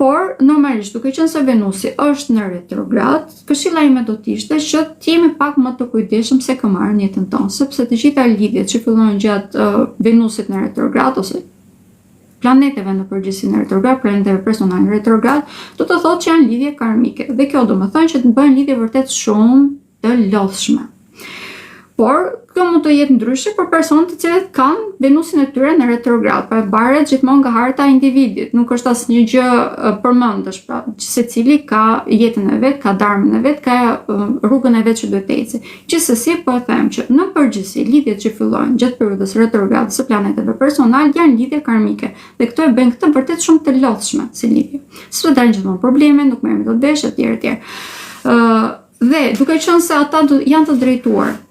Por, normalisht, duke qenë se Venusi është në retrograd, këshilla ime do të ishte që të jemi pak më të kujdesshëm se kë marrën jetën tonë, sepse të gjitha lidhjet që fillojnë gjatë Venusit në retrograd ose planeteve në përgjithësi në retrograd, planeteve personale në retrograd, do të thotë që janë lidhje karmike. Dhe kjo do të thonë që të bëhen lidhje vërtet shumë të lodhshme. Por, kjo mund të jetë ndryshe për personat të cilët kanë Venusin e tyre në retrograd, pra varet gjithmonë nga harta e individit, nuk është asnjë gjë përmendësh, pra secili ka jetën e vet, ka dharmën e vet, ka rrugën e vet që duhet të ecë. Gjithsesi po them që në përgjithësi lidhjet që fillojnë gjatë periudhës retrograde së planeteve personal janë lidhje karmike dhe këto e bën këtë vërtet shumë të lodhshme si lidhje. S'do dalin gjithmonë probleme, nuk merremi dot vesh etj. Dhe duke qenë se ata janë të drejtuar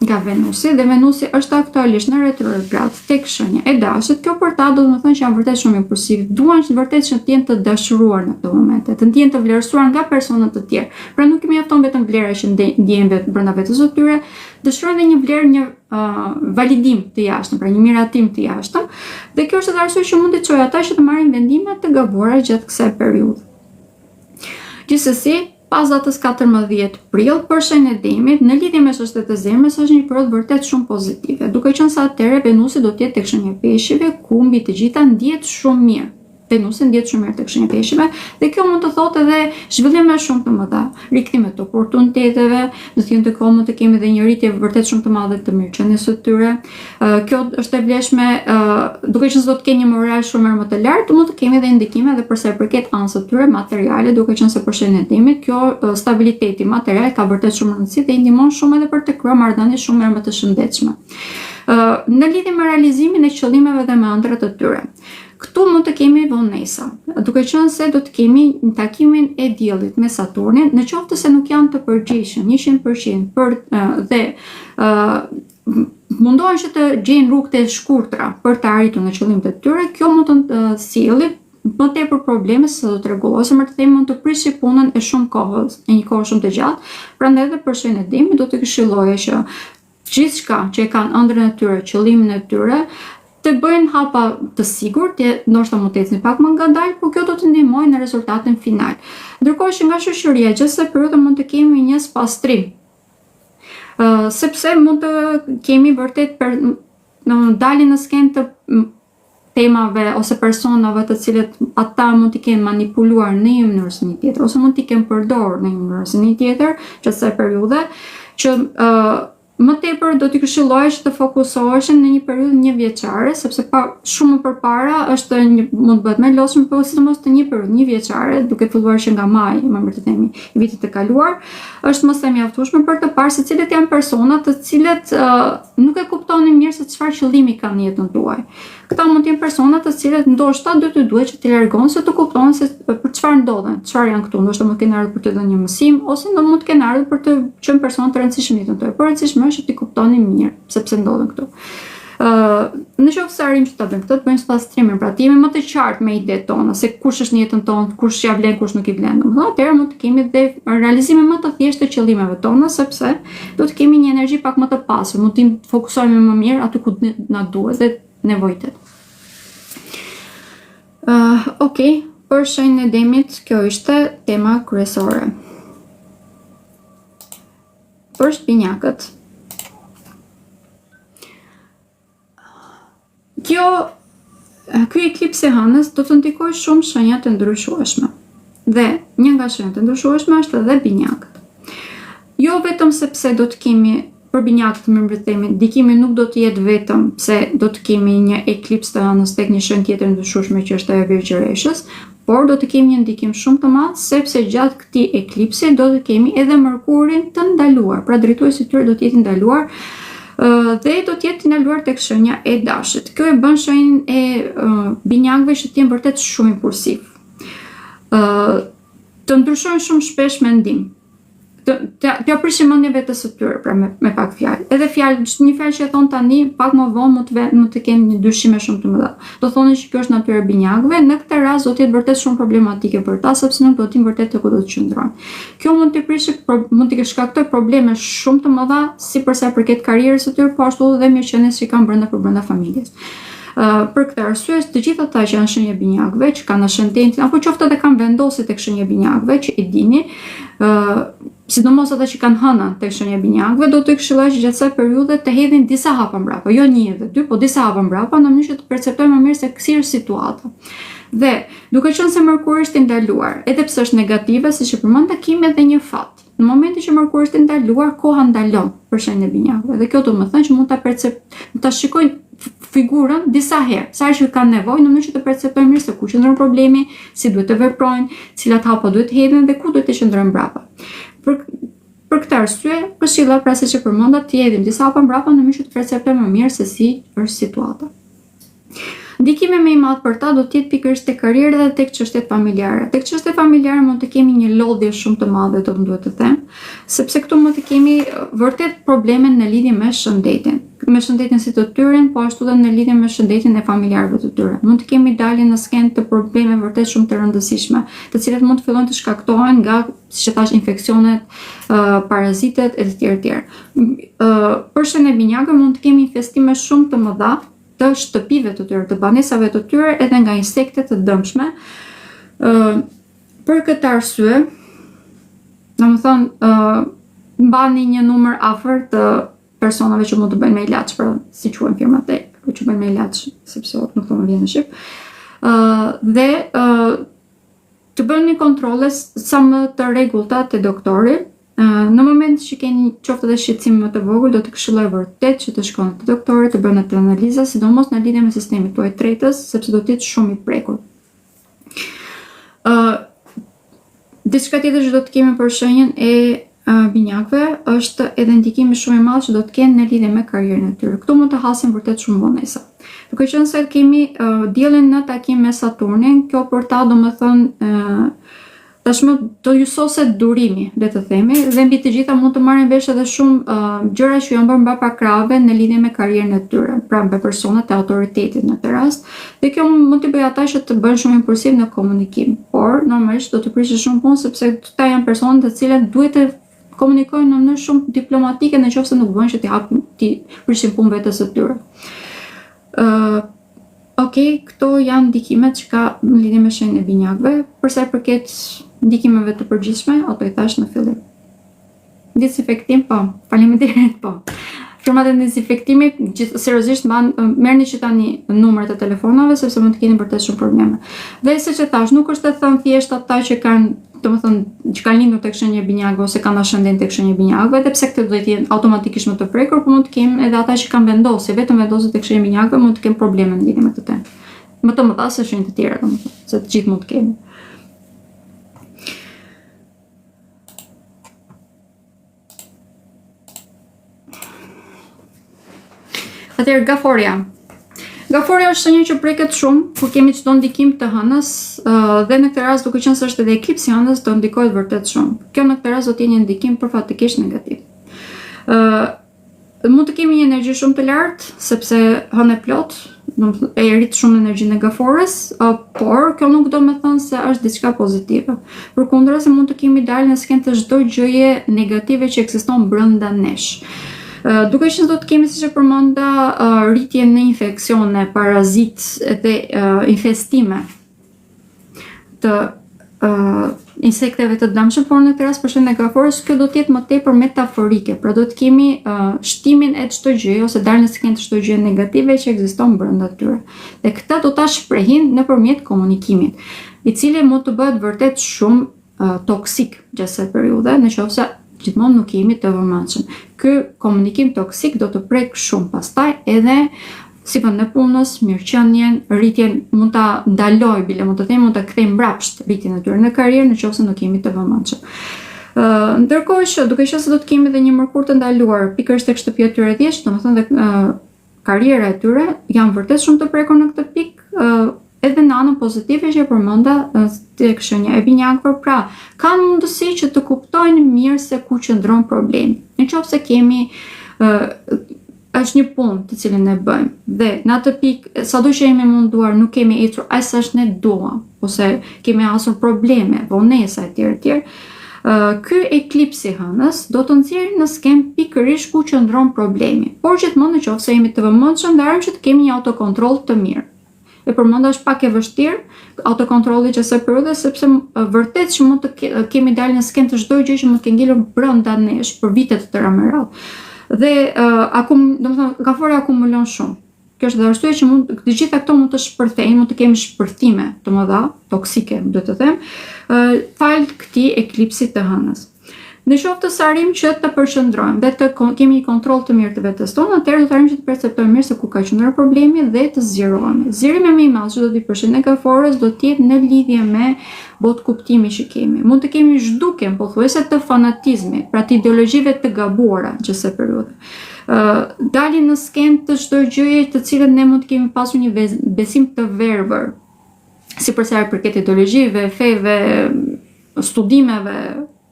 nga Venusi dhe Venusi është aktualisht në retrograd tek shenja e dashit, kjo për ta do të thonë që janë vërtet shumë impulsiv, duan vërtet që të jenë të dashuruar në këto momente, të jenë të vlerësuar nga personat të tjerë. Pra nuk i mjafton vetëm vlera që ndjejnë brenda vetes së tyre, dëshirojnë edhe një vlerë, një validim të jashtëm, pra një miratim të jashtëm, dhe kjo është edhe arsye që mund të çojë ata që të marrin vendime të gabuara gjatë kësaj periudhe. Gjithsesi, pas datës 14 prill për shenjën e demit, në lidhje me çështjet e zemrës është një periudhë vërtet shumë pozitive. Duke qenë se atëherë Venusi do të jetë tek shenja e peshqive, ku mbi të gjitha ndihet shumë mirë. Venusi ndihet shumë mirë tek shenja e peshqive dhe kjo mund të thotë edhe zhvillime shumë të mëdha, rikthime të oportuniteteve, do të jenë të kohë mund të kemi edhe një rritje vërtet shumë të madhe të mirëqenies së tyre. Kjo është e vlefshme, duke qenë se do të kenë një moral shumë më të lartë, mund të kemi edhe ndikime edhe për sa i përket anës së tyre materiale, duke qenë se për shenjën e demit, kjo stabiliteti material ka vërtet shumë rëndësi dhe i ndihmon shumë edhe për të krijuar marrëdhënie shumë më të shëndetshme. Në lidhje me realizimin e qëllimeve dhe me ëndrat të tyre. Këtu mund të kemi vonesa, duke qenë se do të kemi një takimin e diellit me Saturnin, në qoftë se nuk janë të përgjegjshëm 100% dhe mundohen që të gjejnë rrugë të shkurtra për të arritur në qëllimet e tyre, kjo mund të sjellë më tepër probleme se do të rregullohet, më të themi mund të prishë punën e shumë kohës, e një kohë shumë të gjatë. Prandaj edhe për shenjën e demit do të këshilloja që gjithçka që e kanë ëndrrën e tyre, qëllimin e tyre, të bëjnë hapa të sigurt, ndoshta mund të ecni pak më ngadalë, por kjo do të ndihmojë në rezultatin final. Ndërkohë që nga shoqëria gjatë kësaj periudhe mund të kemi një spastrim. Sepse mund të kemi vërtet dalin në skenë të temave ose personave të cilët ata mund t'i kenë manipuluar në një mënyrë ose një tjetër, ose mund t'i kenë përdorur në një mënyrë ose një tjetër gjatë kësaj periudhe, që më tepër do t'i këshilloja që të fokusoheshin në një periudhë një-vjeçare, sepse shumë përpara është mund të bëhet më lodhshëm, por sidomos të një periudhë një-vjeçare, duke filluar që nga maj, më të themi, i vitit të kaluar, është më së mjaftueshme për të parë se cilët janë personat të cilët nuk e kuptonin mirë se çfarë qëllimi kanë në jetën tuaj. Këta mund të jenë persona të cilët ndoshta do të duhet që t'i largon se të kupton se për çfarë ndodhen, çfarë janë këtu, ndoshta mund të kenë ardhur për të dhënë një mësim ose mund të kenë ardhur për të qenë persona të rëndësishëm në jetën tuaj. Por rëndësishme është që ti kuptoni mirë sepse ndodhen këtu. Në qoftë se arrim që ta bëjmë këtë, të bëjmë sipas streamin, pra të jemi më të qartë me idetë tona, se kush është në jetën tonë, kush ja vlen, kush nuk i vlen. Domethënë, atëherë mund të kemi dhe realizime më të thjeshtë të qëllimeve tona, sepse do të kemi një energji pak më të pasur, mund të fokusohemi më mirë aty ku na duhet dhe nevojtet. Okej, për shenjën e demit, kjo ishte tema kryesore. Për shpinjakët. Ky eklips i hënës do të ndikojë shumë shenja të ndryshueshme. Dhe një nga shenjat e ndryshueshme është edhe binjakët. Jo vetëm sepse do të kemi për binjakët më mbretemi, ndikimi nuk do të jetë vetëm se do të kemi një eklips të hënës tek një shenjë tjetër ndryshueshme që është ajo Virgjëreshës, por do të kemi një ndikim shumë të madh sepse gjatë këtij eklipsi do të kemi edhe Mërkurin të ndaluar, pra drejtuesi i tyre do të jetë ndaluar dhe do të jetë ndaluar tek shenja e Dashit. Kjo e bën shenjën e binjakëve që të jenë vërtet shumë impulsiv. Të ndryshojnë shumë shpesh mendim. T'ja prishin mendjen vetes së tyre, pra me pak fjalë. Edhe një fjalë që e thon tani, pak më vonë mund të kenë një dyshime shumë të mëdha. Do thonë që kjo është natyra e binjakëve, në këtë rast do të jetë vërtet shumë problematike për ta, sepse nuk do të dinë vërtet te ku do të qëndrojnë. Kjo mund të shkaktojë probleme shumë të mëdha, si për sa i përket karrierës së tyre, po ashtu edhe mirëqenies që kanë brenda familjes. Për këtë arsye, të gjithë ata që janë shenjë binjakëve, që kanë ascendentin apo qoftë edhe kanë vendosur tek shenja binjakëve, që i dini, sidomos ata që kanë hënën tek shenja binjakëve, do të këshilloj që gjatë kësaj periudhe të hedhin disa hapa mbrapa, jo një edhe dy, po disa hapa mbrapa, në mënyrë që të perceptojmë më mirë se si është situata. Dhe duke qenë se Mërkuri është i ndaluar, edhe pse është negative, siç e përmenda, kemi edhe një fat. Në momentin që Mërkuri është i ndaluar, koha ndalon për shenjën e binjakëve. Dhe kjo do të thonë që mund ta shikojnë figurën disa herë, sa që kanë nevojë në mënyrë që të perceptojnë mirë se ku qëndron problemi, si duhet të veprojnë, cilat hapa duhet të hedhin dhe ku duhet të qëndrojnë mbrapa. Për këtë arsye, këshilla pra siç e përmenda, të hedhim disa hapa mbrapa në mënyrë që të perceptojmë më mirë se si është situata. Ndikimi më i madh për ta do të jetë pikërisht tek karriera dhe tek çështjet familjare. Tek çështjet familjare mund të kemi një lodhje shumë të madhe, do të duhet të them, sepse këtu mund të kemi vërtet probleme në lidhje me shëndetin si të tyre, po ashtu edhe në lidhje me shëndetin e familjarëve të tyre. Mund të kemi dalje në skenë të probleme vërtet shumë të rëndësishme, të cilat mund të fillojnë të shkaktohen nga, siç e thash, infeksionet, parazitet e të tjerë. Për shenjën e binjakëve mund të kemi infestime shumë të mëdha të shtëpive të tyre, të banesave të tyre, edhe nga insekte të dëmshme. Për këtë arsye, domethënë, mbani një numër afër të personave që mund të bëjnë me ilaç, pra si quhen firmat që bëjnë me ilaç, sepse nuk do më vjen në shqip. Dhe të bëni kontrole sa më të rregullta te doktori. Në moment që keni qoftë edhe shqetësim më të vogël, do të këshilloj vërtet që të shkoni te doktori, të bëni atë analiza, sidomos në lidhje me sistemin tuaj tretës, sepse do të jetë shumë i prekur. Diçka tjetër që do të kemi për shenjën e binjakëve është edhe ndikimi shumë i madh që do të kenë në lidhje me karrierën e tyre. Këtu mund të hasin vërtet shumë vonesa. Duke qenë se kemi diellin në takim me Saturnin, kjo për ta domethënë tashmë do ju soset durimi, le të themi, dhe mbi të gjitha mund të marrin vesh edhe shumë gjëra që janë bërë mbrapa krahave në lidhje me karrierën e tyre, pra me personat e autoritetit në këtë rast. Dhe kjo mund të bëjë ata që të bëjnë shumë impulsiv në komunikim, por normalisht do të prishë shumë punë sepse këta janë personat të cilët duhet të komunikojnë në mënyrë shumë diplomatike nëse nuk bën që ti prishin punë vetes së tyre. Këto janë ndikimet që ka në lidhje me shenjën e binjakëve, për sa i përket ndikimeve të përgjithshme, ato i thash në fillim. Dezinfektim, po. Faleminderit, po. Firmat e dezinfektimit, seriozisht merrni që tani numrat e telefonave sepse mund të keni vërtet shumë probleme. Dhe siç e thash, nuk është të thënë thjesht ata që kanë, domethënë, që kanë lindur tek shenja e binjakëve ose kanë ascendent tek shenja e binjakëve, edhe pse këtë do të jenë automatikisht më të prekur, por mund të kemi edhe ata që kanë vendosur, vetëm vendosur tek shenja e binjakëve, mund të kenë probleme në lidhje me këtë temë. Më të mëdha se shenjat e tjera, domethënë, se të gjithë mund të kemi. Atëherë gaforia. Gaforja është shenjë që preket shumë kur kemi çdo ndikim të hënës dhe në këtë rast duke qenë se është edhe eklipsi i hënës do ndikohet vërtet shumë. Kjo në këtë rast do të jetë një ndikim përfatëkisht negativ. Mund të kemi një energji shumë të lartë sepse hënë e plot, e rrit shumë energjinë e gaforës, por kjo nuk do të thonë se është diçka pozitive. Përkundërse mund të kemi dalë në skenë të çdo gjëje negative që ekziston brenda nesh. Duke qenë do të kemi, siç e përmenda, rritje në infeksione, parazitë dhe infestime të insekteve të dëmshëm, por në këtë rast për shembull e gaforës, kjo do të jetë më tepër metaforike. Pra do të kemi shtimin e çdo gjëje ose dalën në skenë të çdo gjëje negative që ekziston brenda tyre. Dhe këtë do ta shprehin nëpërmjet komunikimit, i cili mund të bëhet vërtet shumë toksik gjatë kësaj periudhe, nëse gjithmonë nuk jemi të vëmendshëm. Ky komunikim toksik do të prek shumë pastaj edhe si vend e punës, mirëqenien, rritjen mund ta ndaloj bile, mund të them, mund ta kthej mbrapsht rritjen e tyre në karrierë nëse nuk jemi të vëmendshëm. Ndërkohë që duke qenë se do të kemi edhe një mërkur të ndaluar pikërisht tek shtëpia e tyre thjesht, domethënë dhe karriera e tyre janë vërtet shumë të prekur në këtë pikë, edhe në anën pozitive që e përmenda tek shenja e binjakëve, pra kanë mundësi që të kuptojnë mirë se ku qëndron problemi. Nëse kemi është një punë të cilën ne bëjmë dhe në atë pikë sado që jemi munduar nuk kemi ecur aq sa ne duam ose kemi hasur probleme, vonesa etj. Ky eklipsi hënës do të nxjerrë në skenë pikërisht ku qëndron problemi. Por gjithmonë nëse jemi të vëmendshëm, ndarim që të kemi një autokontroll të mirë. E përmenda është pak e vështirë autokontrolli që se periudhë, sepse vërtet që mund të kemi dalë në skenë të çdo gjë që mund të ngelur brenda nesh për vite të tëra me radhë. Dhe domethënë gaforja akumulon shumë. Kjo është dhe arsye që mund të gjitha këto mund të shpërthejnë, mund të kemi shpërthime të mëdha, toksike, duhet të them, fal këtij eklipsi të hënës. Në qoftë të arrim që të përqendrojmë dhe të kemi një kontroll të mirë të vetes tonë, atëherë do të arrim që të perceptojmë mirë se ku ka qendruar problemi dhe të zgjerohemi. Zgjerimi më i madh që do të përshëndet nga gaforës do të jetë në lidhje me botë kuptimi që kemi. Mund të kemi zhdukjen pothuajse të fanatizmit, pra të ideologjive të gabuara që se periudhë. Dalin në skenë të çdo gjëje të cilën ne mund të kemi pasur një besim të verbër, sipërsa i përket ideologjive, feve, studimeve,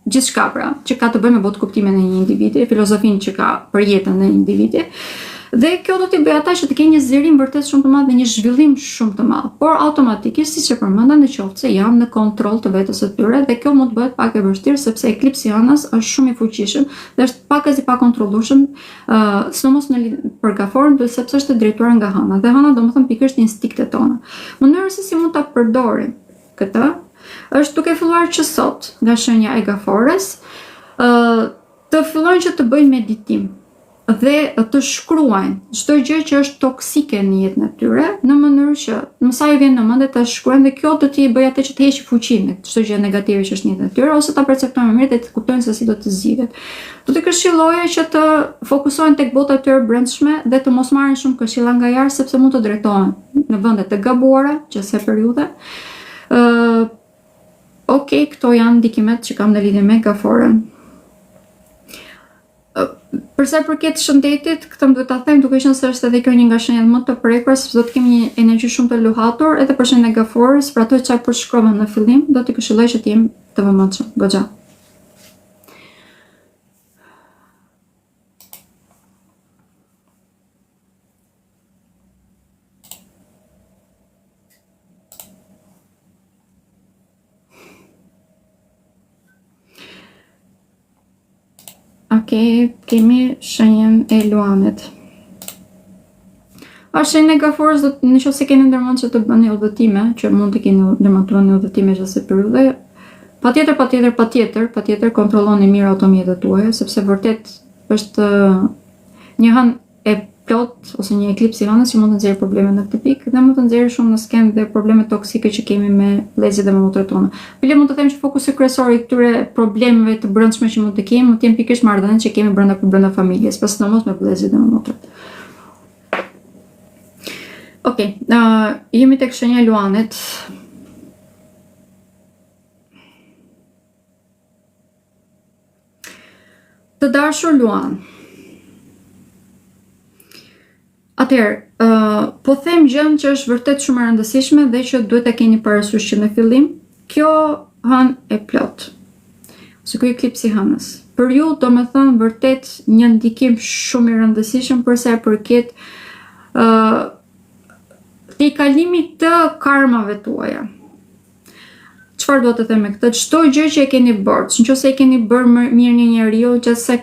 gjithçka pra, që ka të bëjë me botë kuptimin e një individi, filozofinë që ka për jetën e një individi. Dhe kjo do t'i bëjë ata që të kenë një zgjerim vërtet shumë të madh dhe një zhvillim shumë të madh. Por automatikisht, siç e përmenda, nëse janë në kontroll të vetes së tyre, dhe kjo mund të bëhet pak e vështirë sepse eklipsi i hënës është shumë i fuqishëm dhe është pakasi pa kontrollueshëm, sidomos për gaforën, sepse është drejtuar nga hëna. Dhe hëna domethënë pikërisht instinktet tona. Mënyra se si mund ta përdorim këtë është duke filluar që sot nga shenja e gaforës të fillojnë që të bëjnë meditim dhe të shkruajnë çdo gjë që është toksike në jetën e tyre, në mënyrë që mësa i vjen në mendje ta shkruajnë dhe kjo do t'i bëjë atë që të heqë fuqinë çdo gjë negative që është në jetën e tyre ose ta perceptojnë më mirë dhe të kuptojnë se si do të zgjidhet. Do të këshilloja që të fokusohen tek bota e tyre brendshme dhe të mos marrin shumë këshilla nga jashtë sepse mund të drejtohen në vende të gabuara që se periudhë. Okej, këto janë ndikimet që kam në lidhje me gaforën. Përsa i përket shëndetit, këtë më duhet ta them duke qenë se është edhe kjo një nga shenjat më të prekura, sepse do të kemi një energji shumë të luhatur edhe për shenjën e gaforës, për ato që përshkrova në fillim, do t'i këshilloj që të jemi të vëmendshëm. Goxha. Kemi shenjën e luanit. Shenjën e gaforës, nëse keni ndërmend që të bëni udhëtime, që mund të keni ndërmend të bëni udhëtime çdo periudhë, patjetër kontrolloni mirë automjetet tuaja, sepse vërtet është një hënë e plot ose një eklips i hënës që mund të nxjerrë probleme në këtë pikë dhe mund të nxjerrë shumë në skenë dhe probleme toksike që kemi me vëllezërit dhe me motrat tona. Bile mund të them që fokusi kryesor i këtyre problemeve të brendshme që mund të kemi, mund të jenë pikërisht marrëdhëniet që kemi brenda familjes, sidomos me vëllezërit dhe me motrat. Jemi tek shenja e luanit. Të dashur luan. Atëherë, po them gjën që është vërtet shumë e rëndësishme dhe që duhet ta keni parasysh që në fillim, kjo hënë e plot. Ose ky eklipsi hënës. Për ju do me thënë vërtet një ndikim shumë i rëndësishëm për sa i përket te kalimit të karmave tuaja. Çfarë do të them me këtë? Çdo gjë që e keni bërë, nëse e keni bërë mirë një njeriu, qëse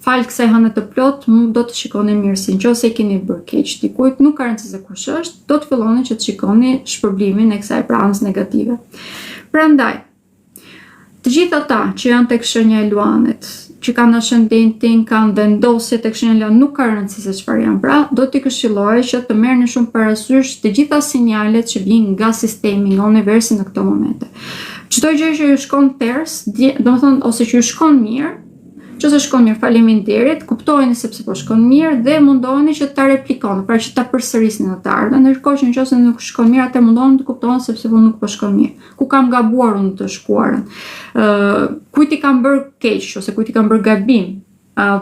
fal kësaj hëne të plot, do të shikoni mirësi. Nëse e keni bërë keq dikujt, nuk ka rëndësi se kush është, do të filloni që të shikoni shpërblimin e kësaj pranës negative. Prandaj, të gjithë ata që janë tek shenja e luanit, që kanë ascendentin, kanë vendosje tek shenja e luanit, nuk ka rëndësi se çfarë janë. Pra, do t'i këshilloj që të merrni shumë parasysh të gjitha sinjalet që vijnë nga sistemi, nga universi në këto momente. Çdo gjë që ju shkon ters, domethënë ose që ju shkon mirë, nëse shkon mirë, faleminderit, kuptojeni sepse po shkon mirë dhe mundoheni që ta replikoni, pra që ta përsërisni në të ardhmen. Ndërkohë që nëse nuk shkon mirë, atë mundoheni të kuptoni sepse po nuk po shkon mirë. Ku kam gabuar unë të shkuarën? Kujt i kam bërë keq ose kujt i kam bërë gabim?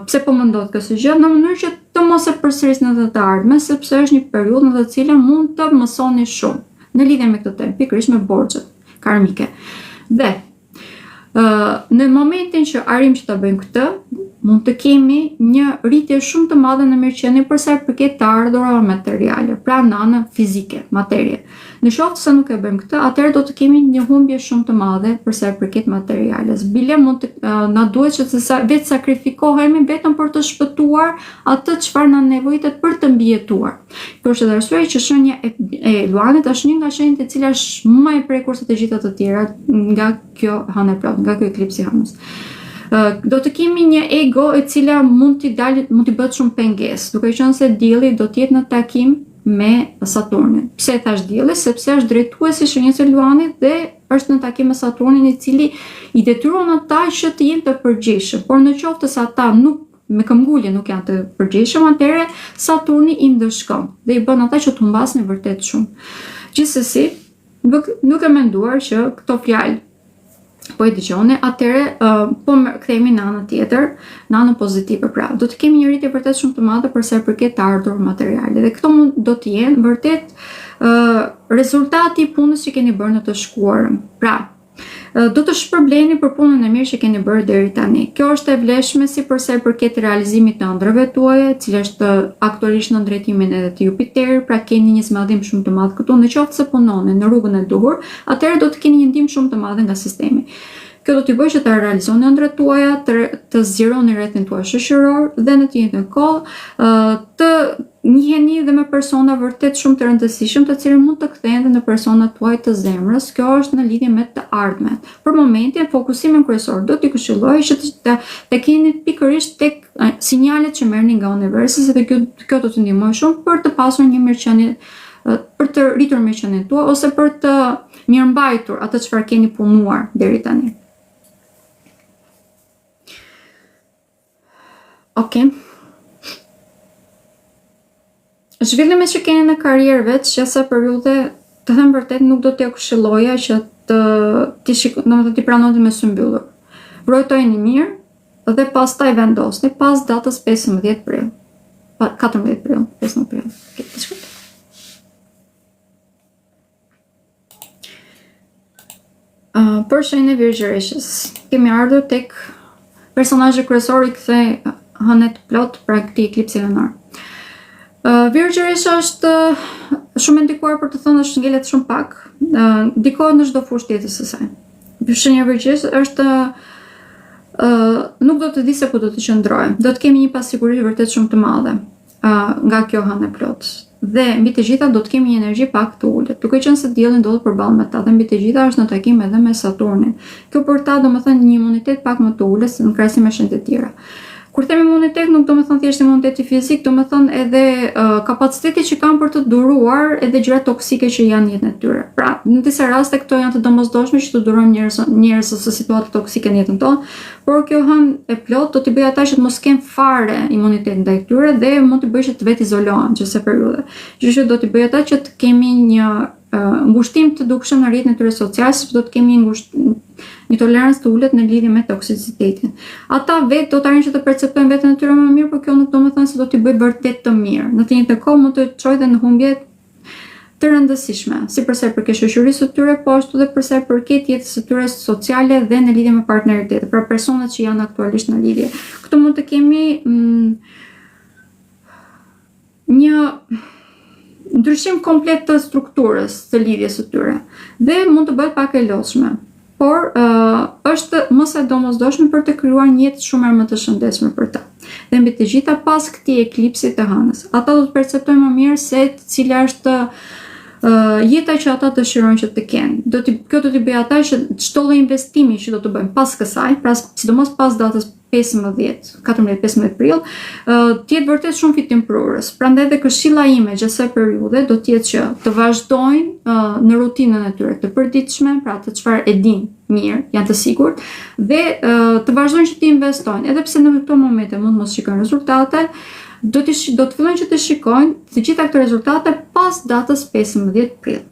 Pse po më ndodh kësaj gjë? Në mënyrë që të mos e përsërisni në të ardhmen, sepse është një periudhë në të cilën mund të mësoni shumë në lidhje me këtë temë, pikërisht me borxhet karmike. Dhe në momentin që arrim që ta bëjmë këtë, mund të kemi një rritje shumë të madhe në mirëqenie për sa i përket të ardhurave materiale, pra në anën fizike, materie. Në qoftë se nuk e bëjmë këtë, atëherë do të kemi një humbje shumë të madhe për sa i përket materiales. Bile mund të na duhet që vetë sakrifikohemi vetëm për të shpëtuar atë çfarë na nevojitet për të mbijetuar. Kjo është edhe arsyeja që shenja e luanit është një nga shenjat e cila është më e prekur se të gjitha të tjera nga kjo hënë plot, nga ky eklipsi hënës. Do të kemi një ego e cila mund t'i bëhet shumë pengesë, duke qenë se dielli do të jetë në takim me Saturnin. Pse e thash dielli? Sepse është drejtuesi i shenjës së luanit dhe është në takim me Saturnin, i cili i detyron ata që të jenë të përgjegjshëm. Por në qoftë se ata me këmbgulje nuk janë të përgjegjshëm, atëherë Saturni i ndëshkon dhe i bën ata që të humbasin vërtet shumë. Gjithsesi, nuk e menduar që këto fjalë po e dëgjoni, atëherë po kthehemi në anën tjetër, në anën pozitive. Pra, do të kemi një rritje vërtet shumë të madhe për sa i përket të ardhurave materiale. Dhe këto do të jenë vërtet rezultati i punës që keni bërë në të shkuarën. Pra, do të shpërbleni për punën e mirë që keni bërë deri tani. Kjo është e vlefshme si për sa i përket realizimit të ëndrrave tuaja, e cila është aktualisht në drejtimin edhe të Jupiterit, pra keni një zmadhim shumë të madh këtu. Në qoftë se punoni në rrugën e duhur, atëherë do të keni një ndihmë shumë të madhe nga sistemi. Kjo do t'i bëjë që të realizoni ëndrrat tuaja, të zgjeroni rrethin tuaj shoqëror dhe në të njëjtën kohë të njiheni dhe me persona vërtet shumë të rëndësishëm, të cilët mund të kthehen në personat tuaj të zemrës. Kjo është në lidhje me të ardhmen. Për momentin, fokusimin kryesor do t'i këshilloj që të keni pikërisht tek sinjalet që merrni nga universi, sepse kjo do të ndihmojë shumë për të pasur një mirëqenie, për të rritur mirëqenien tuaj ose për të mirëmbajtur atë çfarë keni punuar deri tani. Okay. Zhvillimet që keni në karrierë vetë, që sa periudhe, të them vërtet, nuk do t'ja këshilloja që t'i pranoni me sy mbyllur. Vrojtojeni mirë dhe pastaj vendosni pas datës 15 prill. 14 prill, 15 prill. Okay, të shkoj. Për shenjën e Virgjëreshës, kemi ardhur tek personazhi kryesor i kësaj hëne të plot, pra këtij eklipsi lunar. Virgjëresha është shumë e ndikuar, për të thënë është ngelet shumë pak, ndikohet në çdo fushë tjetër së saj. Shenja e Virgjëreshës është nuk do të di se ku do të qëndrojë. Do të kemi një pasiguri vërtet shumë të madhe nga kjo hënë plot. Dhe mbi të gjitha do të kemi një energji pak të ulët, duke qenë se dielli ndodhet përballë me ta, dhe mbi të gjitha është në takim edhe me Saturnin. Kjo për ta domethënë një imunitet pak më të ulët në krahasim me shenjat e tjera. Kur them imunitet, nuk do të thënë thjesht imuniteti fizik, do të thënë edhe kapaciteti që kanë për të duruar edhe gjëra toksike që janë në jetën e tyre. Pra, në disa raste këto janë të domosdoshme që të durojmë njerëz ose situata toksike në jetën tonë, por kjo hënë e plot do t'i bëjë ata që të mos kenë fare imunitet ndaj këtyre dhe mund t'i bëjë që të vetë izolohen çështë periudhe. Gjithashtu do t'i bëjë ata që të kemi një ngushtim të dukshëm në rrjetin e tyre social, sepse do të kemi një tolerancë të ulët në lidhje me toksicitetin. Ata vetë do të arrijnë që të perceptojnë veten e tyre më mirë, por kjo nuk do të thënë se do t'i bëjë vërtet të mirë. Në të njëjtën kohë mund të çojë dhe në humbje të rëndësishme, si përsa i përket shoqërisë së tyre, po ashtu dhe përsa i përket jetës së tyre sociale dhe në lidhje me partneritetin, pra personat që janë aktualisht në lidhje. Këtu mund të kemi një ndryshim komplet të strukturës të lidhjes së tyre dhe mund të bëhet pak e lodhshme, por është më së domosdoshme për të krijuar një jetë shumë më të shëndetshme për ta. Dhe mbi të gjitha pas këtij eklipsi të hënës, ata do të perceptojnë më mirë se cila është jeta që ata dëshirojnë që të kenë. Kjo do t'i bëjë ata që çdo lloj investimi që do të bëjnë pas kësaj, pra sidomos pas datës 14-15 prill, të jetë vërtet shumë fitimprurës. Prandaj dhe këshilla ime gjatë kësaj periudhe do të jetë që të vazhdojnë në rutinën e tyre të përditshme, pra të çfarë e dinë mirë, janë të sigurt, dhe të vazhdojnë që të investojnë, edhe pse në këto momente mund mos shikojnë rezultate, do të fillojnë që të shikojnë të gjitha këto rezultate pas datës 15 prill.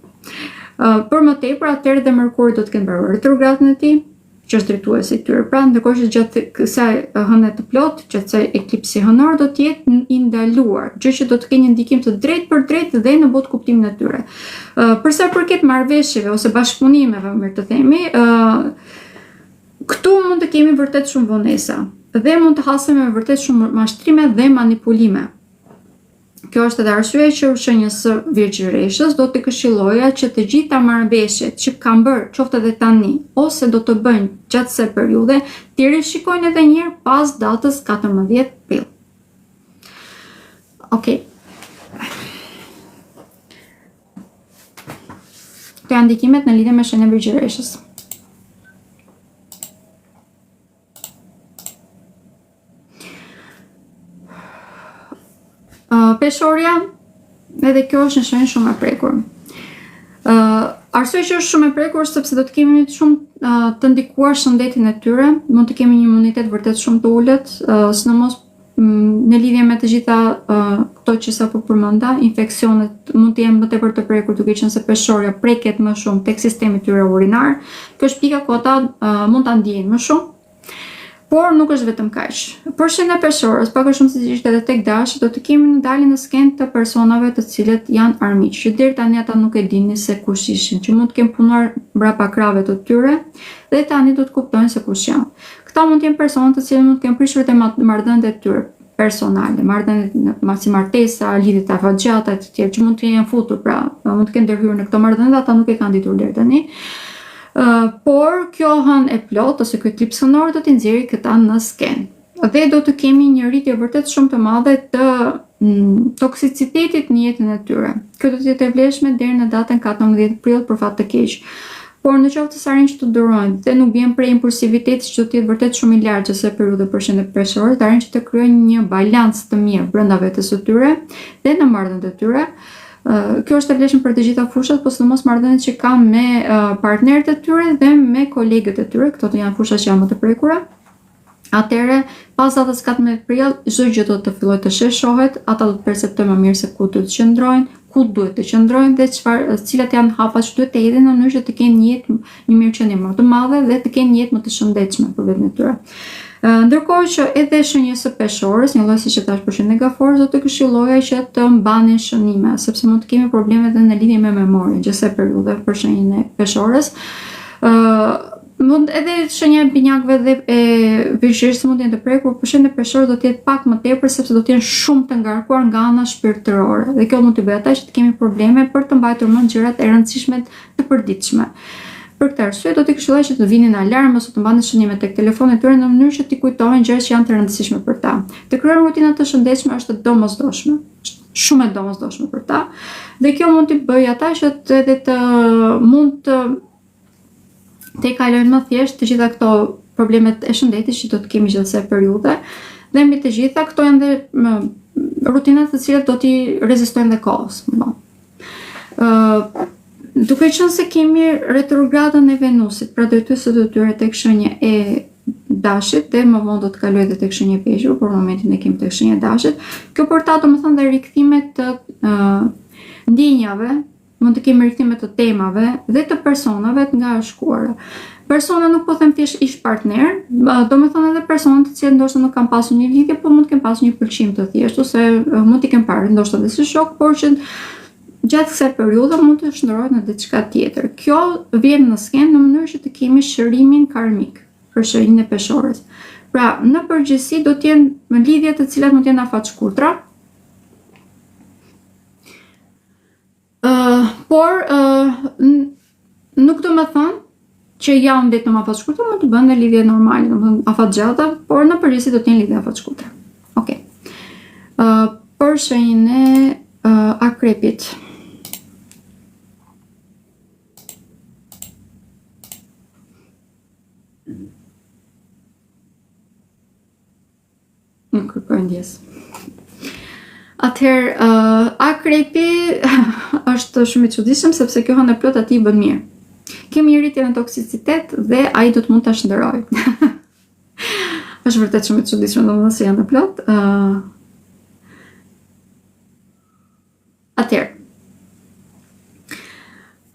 Për më tepër, atëherë dhe Merkuri do të kenë mbaruar retrogradën e tij, që është drejtuesi i tyre. Pra, ndërkohë që gjatë kësaj hëne të plotë, gjatë kësaj eklipsi hënor do të jetë i ndaluar, gjë që do të kenë një ndikim të drejtë për drejtë dhe në botë kuptimin e tyre. Për sa përket marrëveshjeve ose bashkëpunimeve, mirë të themi, këtu mund të kemi vërtet shumë vonesa dhe mund të hasemi me vërtet shumë mashtrime dhe manipulime. Kjo është edhe arsye që shenjës së Virgjëreshës do të këshilloja që të gjitha marrëveshjet që kanë bërë, qoftë edhe tani, ose do të bëjnë gjatë kësaj periudhe, t'i rishikojnë edhe një herë pas datës 14 prill. Okej. Këto janë ndikimet në lidhje me shenjën e Virgjëreshës. Peshorja, edhe kjo është një shenjë shumë e prekur. Arsye që është shumë e prekur sepse do të kemi shumë të ndikuar shëndetin e tyre, mund të kemi një imunitet vërtet shumë të ulët, sidomos në lidhje me të gjitha këto që sapo përmenda, infeksionet mund të jenë më tepër të prekur duke qenë se peshorja preket më shumë tek sistemi i tyre urinar. Kjo është pika ku ata mund ta ndjejnë më shumë. Por nuk është vetëm kaq. Për shenjën e peshorës, pak a shumë siç ishte edhe tek dashi, do të kemi në dalje në skenë të personave të cilët janë armiq, që deri tani ata nuk e dinin se kush ishin, që mund të kenë punuar mbrapa krave të tyre dhe tani do të kuptojnë se kush janë. Këta mund të jenë persona të cilët mund të kenë prishur të marrëdhëniet e tyre personale, marrëdhëniet si martesa, lidhje të afatgjata e të tjerë që mund të jenë futur, pra mund të kenë ndërhyrë në këto marrëdhënie, ata nuk e kanë ditur deri tani. Por kjo hënë e plot ose ky eklips hënor do t'i nxjerrë këta në skenë dhe do të kemi një rritje vërtet shumë të madhe të toksicitetit në jetën e tyre. Kjo do të jetë e vlefshme deri në datën 14 prill për fat të keq. Por në qoftë se arrin që të durojnë dhe nuk vjen prej impulsivitetit që do të jetë vërtet shumë i lartë kësaj periudhe për shenjën e peshorës, arrin që të krijojnë një balancë të mirë brenda vetes së tyre dhe në marrëdhëniet e tyre. Kjo është e vlefshme për të gjitha fushat, por sidomos marrëdhëniet që kanë me partnerët e tyre dhe me kolegët e tyre, këto janë fushat që janë më të prekura. Atëherë, pas datës 14 prill, çdo gjë do të fillojë të sheshohet, ata do të perceptojnë më mirë se ku duhet të qëndrojnë, ku duhet të qëndrojnë dhe cilat janë hapat që duhet të hedhin në mënyrë që të kenë një jetë një mirëqenie më të madhe dhe të kenë një jetë më të shëndetshme për veten e tyre. Ndërkohë që edhe shenjës së peshorës, një lloj siç e thash për shenjën e gaforës, do të këshilloja që të mbanin shënime, sepse mund të kemi probleme edhe në lidhje me memorien gjatë kësaj periudhe për shenjën e peshorës. Mund edhe shenja e binjakëve dhe e virgjëreshës mund të jenë të prekur, por shenja e peshorës do të jetë pak më tepër sepse do të jenë shumë të ngarkuar nga ana shpirtërore dhe kjo mund të bëjë ata që të kemi probleme për të mbajtur mend gjërat e rëndësishme të përditshme. Për këtë arsye do t'i këshilloj që të vinin alarm ose të mbanin shënime tek telefoni i tyre në mënyrë që t'i kujtojnë gjërat që janë të rëndësishme për ta. Të krijojnë rutina të shëndetshme është domosdoshme, shumë e domosdoshme për ta. Dhe kjo mund t'i bëjë ata që të mund të kalojnë më thjesht të gjitha këto problemet e shëndetit që do të kemi gjatë kësaj periudhe. Dhe mbi të gjitha këto janë dhe rutinat të cilat do t'i rezistojnë dhe kohës. Duke qenë se kemi retrogradën e Venusit, pra drejtuesi të tyre tek shenja e Dashit dhe më vonë do të kalojë edhe tek shenja e Peshkut, por në momentin e kemi tek shenja e Dashit. Kjo për ta domethënë dhe rikthime të ndjenjave mund të kemi rikthime të temave dhe të personave nga e shkuara. Persona nuk po them thjesht ish partner, do me thënë edhe personat të cilët ndoshta nuk kanë pasur një lidhje, po mund të kenë pasur një pëlqim të thjeshtë ose mund t'i kenë parë ndoshta edhe si shok, por që gjatë kësaj periudhe mund të shndrohet në diçka tjetër. Kjo vjen në skenë në mënyrë që të kemi shërimin karmik për shërimin e peshores. Pra, në përgjithësi do të jenë lidhje të cilat mund të jenë afatshkurtra, por nuk do me thënë që janë vetëm afatshkurtra, mund të bëhen në lidhje normale, domethënë afatgjata, por në përgjithësi do të jenë lidhje afatshkurtra. Okej. Për shenjën e akrepit. Nuk kërkoj ndjes. Atëherë, akrepi është shumë i çuditshëm sepse kjo hënë plot atij bën mirë. Kemi rritje në toksicitet dhe ai do të mund ta shndërojë. Është vërtet shumë i çuditshëm domethënë se janë në plot. Atëherë,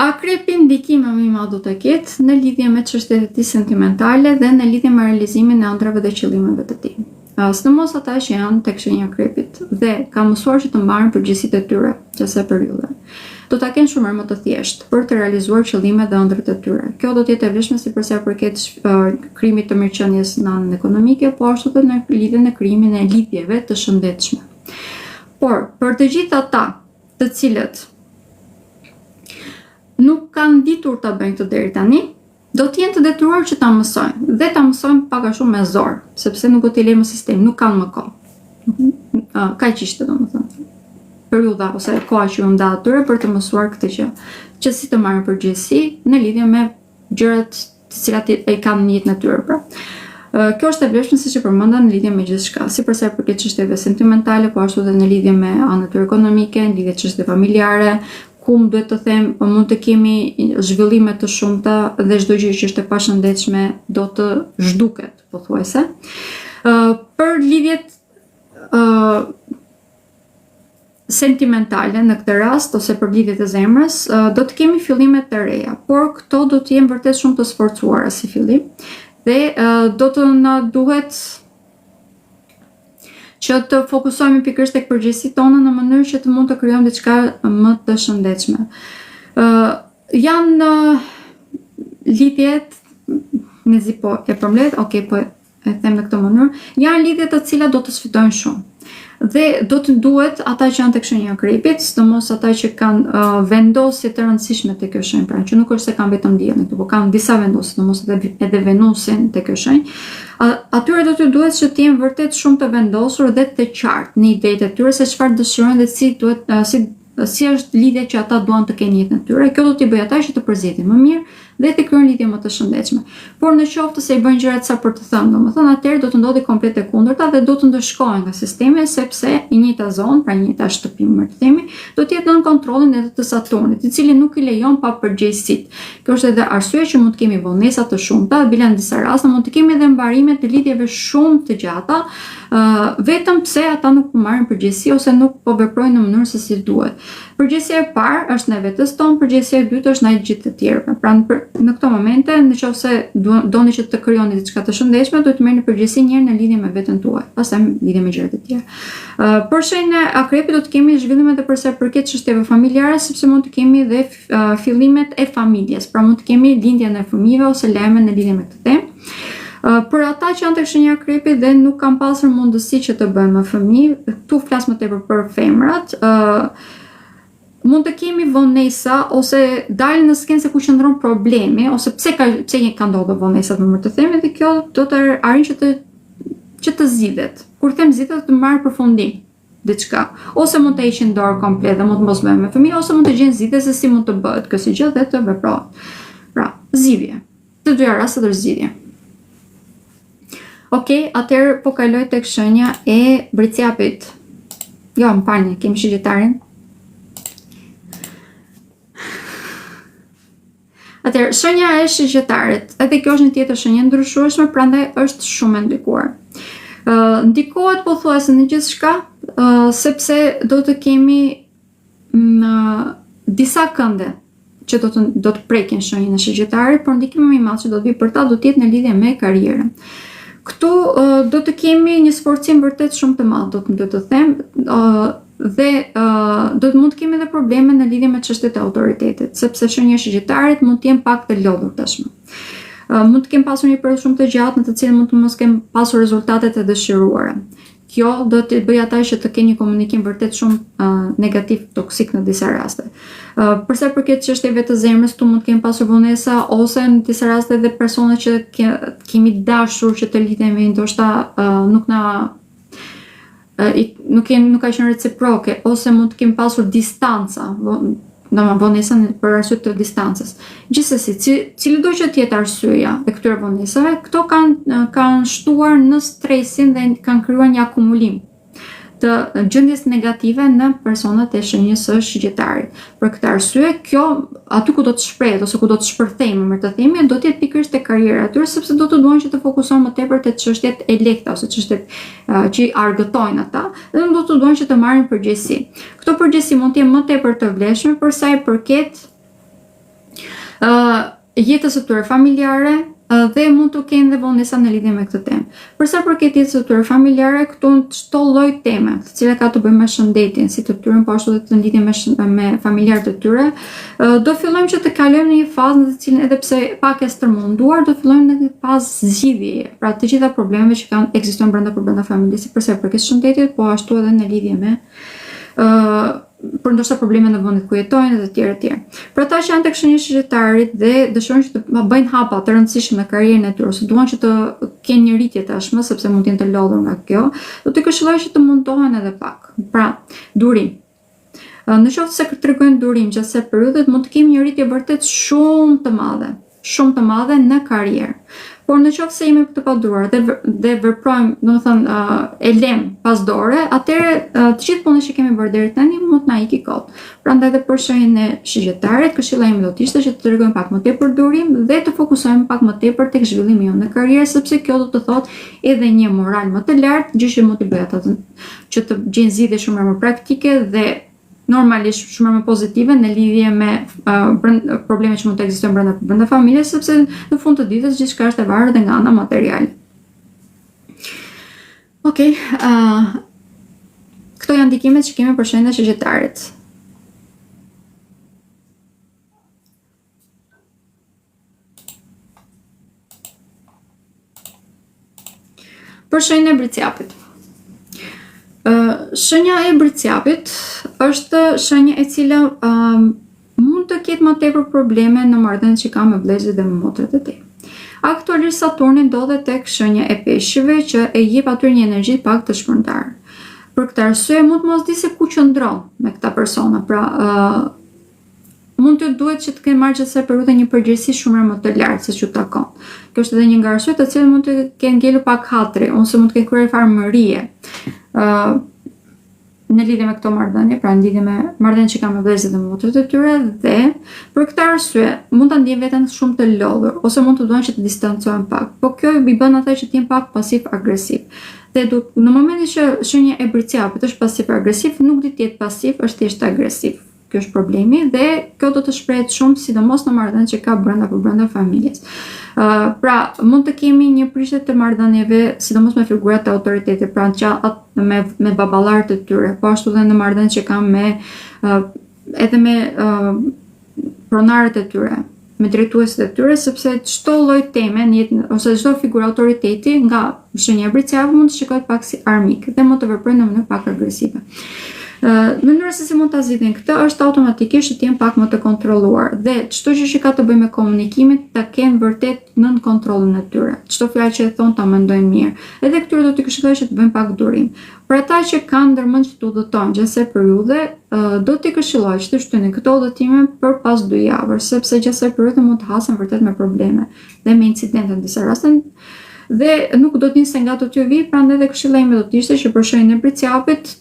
akrepi ndikim më i madh do të ketë në lidhje me çështjet e tij sentimentale dhe në lidhje me realizimin e ëndrave dhe qëllimeve të tij. Sidomos ata që janë tek shenja e akrepit dhe kanë mësuar që të marrin përgjegjësitë e tyre çësë periudhe. Do ta kenë shumë më të thjeshtë për të realizuar qëllimet dhe ëndrat e tyre. Kjo do të jetë e vlefshme si përsa përket krijimit të mirëqenies në anën ekonomike, po ashtu edhe në lidhjen e krijimin e lidhjeve të shëndetshme. Por për të gjithë ata të cilët nuk kanë ditur ta bëjnë këtë deri tani, do të jenë të detyruar që ta mësojnë dhe ta mësojnë pak a shumë me zor, sepse nuk do t'i lejmë sistemi, nuk kanë më kohë. Kaq ishte domethënë periudha ose koha që u nda atyre për të mësuar këtë që si të marrin përgjegjësi në lidhje me gjërat të cilat e kanë në jetën e tyre. Pra, kjo është e vlefshme siç e përmenda në lidhje me gjithçka, si përsa përket çështjeve sentimentale, po ashtu edhe në lidhje me anën e tyre ekonomike, në lidhje me çështje familjare, ku duhet të them mund të kemi zhvillime të shumta dhe çdo gjë që është e pashëndetshme do të zhduket, pothuajse. Për lidhjet sentimentale në këtë rast ose për lidhjet e zemrës, do të kemi fillime të reja, por këto do të jenë vërtet shumë të sforcuara si fillim dhe do të na duhet që të fokusohemi pikërisht tek përgjegjësitë tona në mënyrë që të mund të krijojmë diçka më të shëndetshme. Janë lidhjet, mezi po e përmbledh, okay, po e them në këtë mënyrë, janë lidhje të cilat do të sfidojnë shumë. Dhe do të duhet ata që janë tek shenja e akrepit, sidomos ata që kanë vendosje të rëndësishme tek kjo shenjë, pra që nuk është se kanë vetëm diellin, por kanë disa vendosje, sidomos edhe Venusin tek kjo shenjë. Atyre do të duhet që të jenë vërtet shumë të vendosur dhe të qartë në idetë e tyre se çfarë dëshirojnë dhe si është lidhja që ata duan të kenë jetën e tyre. Kjo do t'i bëjë ata që të përzihen më mirë dhe të krijojnë lidhje më të shëndetshme. Por në qoftë se i bëjnë gjërat sa për të thënë, domethënë atëherë do të ndodhi komplet e kundërta dhe do të ndëshkohen nga sistemi sepse i njëjta zonë, pra njëjta shtëpi më të themi, do të jetë nën kontrollin edhe të Saturnit, i cili nuk i lejon pa përgjegjësitë. Kjo është edhe arsye që mund të kemi vonesa të shumta, bila në disa raste mund të kemi edhe mbarime të lidhjeve shumë të gjata, vetëm pse ata nuk po marrin përgjegjësi ose nuk po veprojnë në mënyrë se si duhet. Përgjegjësia e parë është në vetes tonë, përgjegjësia e dytë është në gjithë të tjerëve. Pra në këto momente, nëse doni që të krijoni diçka të shëndetshme, duhet të merrni përgjegjësi një herë në lidhje me veten tuaj, pastaj në lidhje me gjërat e tjera. Për shenjën e akrepit do të kemi zhvillime edhe përsa përket çështjeve familjare, sepse mund të kemi dhe fillimet e familjes, pra mund të kemi lindjen e fëmijëve ose lajme në lidhje me këtë temë. Për ata që janë tek shenja e akrepit dhe nuk kanë pasur mundësi që të bëjnë me fëmijë, këtu flas më tepër për femrat, mund të kemi vonesa ose dalë në skenë se ku qëndron problemi ose pse ka ndodhur vonesat më të themi dhe kjo do të arrijë që të zgjidhet. Kur them zgjidhet të marrë përfundim diçka, ose mund të heqin dorë komplet dhe mund të mos bëhen me fëmijë, ose mund të gjejnë zgjidhje se si mund të bëhet kjo si gjë dhe të veprohet. Pra, zgjidhje. Të dyja rastet është zgjidhje. Okej, atëherë po kaloj tek shenja e Briciapit. Jo, më falni, kemi shigjetarin. Atëherë, shenja e shigjetarit, edhe kjo është një tjetër shenjë ndryshueshme, prandaj është shumë e ndikuar. Ndikohet pothuajse në gjithçka, sepse do të kemi disa kënde që do të prekin shenjën e shëgjetarit, por ndikimi më i madh që do të vi për ta do të jetë në lidhje me karrierën. Këtu do të kemi një sforcim vërtet shumë të madh, do të them, dhe do të mund të kemi edhe probleme në lidhje me çështjet e autoritetit, sepse shenja e shëgjetarit mund të jenë pak të lodhur tashmë. Mund të kem pasur një periudhë shumë të gjatë në të cilën mund të mos kem pasur rezultatet e dëshiruara. Kjo do të bëj ata që të kenë një komunikim vërtet shumë negativ, toksik në disa raste. Përsa përket çështjeve të zemrës, tu mund të kemi pasur vonesa ose në disa raste edhe persona që kemi dashur që të lidhemi, ndoshta nuk ka qenë reciproke, ose mund të kemi pasur distanca, vonesën për arsye të distancës. Gjithsesi, cili do që të jetë arsyeja e këtyre vonesave, këto kanë shtuar në stresin dhe kanë krijuar një akumulim të gjendjes negative në personat e shenjës së shëgjetarit. Për këtë arsye, kjo aty ku do të shprehet ose ku do të shpërthejmë, më të themi, do të jetë pikërisht te karriera e tyre, sepse do të duan që të fokusohen më tepër te çështjet e lehta ose çështjet që argëtojnë ata, dhe do të duan që të marrin përgjegjësi. Këto përgjegjësi mund të jenë më tepër të vlefshme për sa i përket jetës së tyre familjare, dhe mund të kenë dhe vonesa në lidhje me këtë temë. Përsa përket jetës së tyre familjare, këtu çdo lloj teme, të cilat ka të bëjnë me shëndetin, si të tyre, po ashtu edhe të lidhje me familjarët e tyre, do fillojmë që të kalojmë në një fazë në të cilën edhe pse pak e stërmunduar, do fillojmë në një fazë zgjidhjeje, pra të gjitha problemeve që ekzistojnë brenda familjes, si përsa përket shëndetit, po ashtu edhe në lidhje me për ndoshta probleme në vendit ku jetojnë dhe të tjerë. Për ata që janë tek shenja e shëgjetarit dhe dëshirojnë që të bëjnë hapa të rëndësishme në karrierën e tyre, ose duan që të kenë një rritje tashmë, sepse mund të jenë të lodhur nga kjo, do t'i këshilloj që të mundohen edhe pak. Pra, durim. Në qoftë se tregojnë durim gjatë kësaj periudhe, mund të kemi një rritje vërtet shumë të madhe në karrierë. Por në qoftë se jemi të paduruar dhe veprojmë, domethënë e lëm pas dore, atëherë të gjithë punët që kemi bërë deri tani mund të na iki kot. Prandaj edhe për shenjën e shëgjetarit, këshilla ime do të ishte që të tregojmë pak më tepër durim dhe të fokusohemi pak më tepër tek zhvillimi jonë në karrierë, sepse kjo do të thotë edhe një moral më të lartë, gjë që mund t'i bëjë ata që të gjejnë zgjidhje shumë më praktike dhe normalisht shumë më pozitive në lidhje me probleme që mund të ekzistojnë brenda familjes, sepse në fund të ditës gjithçka është e varur dhe nga ana materiale. Okej, këto janë ndikimet që kemi për shenjën e shëgjetarit. Për shenjën e bricjapit. Shenja e bricjapit është shenja e cila mund të ketë më tepër probleme në marrëdhëniet që ka me vëllezërit dhe me motrat e tij. Aktualisht Saturni ndodhet tek shenja e peshqive që e jep atyre një energji pak të shpërndarë. Për këtë arsye mund të mos di se ku qëndron me këta persona. Pra, mund të duhet që të kenë marrë gjatë kësaj periudhe një përgjegjësi shumë më të lartë se çu takon. Kjo është edhe një nga arsyet të cilën mund të kenë ngelur pak hatri, ose mund të kenë kryer farmërie. Në lidhje me këto marrëdhënie, pra në lidhje me marrëdhëniet që kanë me vëllezërit dhe motrat e tyre, dhe për këtë arsye mund ta ndjejnë veten shumë të lodhur ose mund të duan që të distancohen pak. Po kjo i bën ata që të jenë pak pasiv-agresiv. Dhe në momentin që shenja e bricjapit është pasiv-agresiv, nuk do të jetë pasiv, është thjesht agresiv. Kjo është problemi dhe kjo do të shprehet shumë sidomos në marrëdhëniet që ka brenda familjes. Pra, mund të kemi një prishje të marrëdhënieve, sidomos me figurat e autoritetit, pra me baballarët e tyre, po ashtu edhe në marrëdhëniet që kanë edhe me pronarët e tyre, me drejtuesit e tyre, sepse çdo lloj teme në jetë ose çdo figurë autoriteti nga shenja e bricjapit mund të shikohet pak si armik dhe mund të veprojnë në mënyrë pak agresive. Mënyra se si mund ta zgjidhin këtë është automatikisht të jenë pak më të kontrolluar dhe çdo gjë që ka të bëjë me komunikimin ta kenë vërtet nën kontrollin e tyre. Çdo fjalë që e thon ta mendojnë mirë. Edhe këtyre do t'i këshilloj që të bëjnë pak durim. Për ata që kanë ndërmend që të udhëtojnë gjatë kësaj periudhe, do t'i këshilloj që të shtynin këto udhëtime për pas 2 javësh, sepse gjatë kësaj periudhe mund të hasen vërtet me probleme dhe me incidente në disa raste. Dhe nuk do të nisë nga ato vi, prandaj edhe këshilla ime do të ishte që për shenjën e bricjapit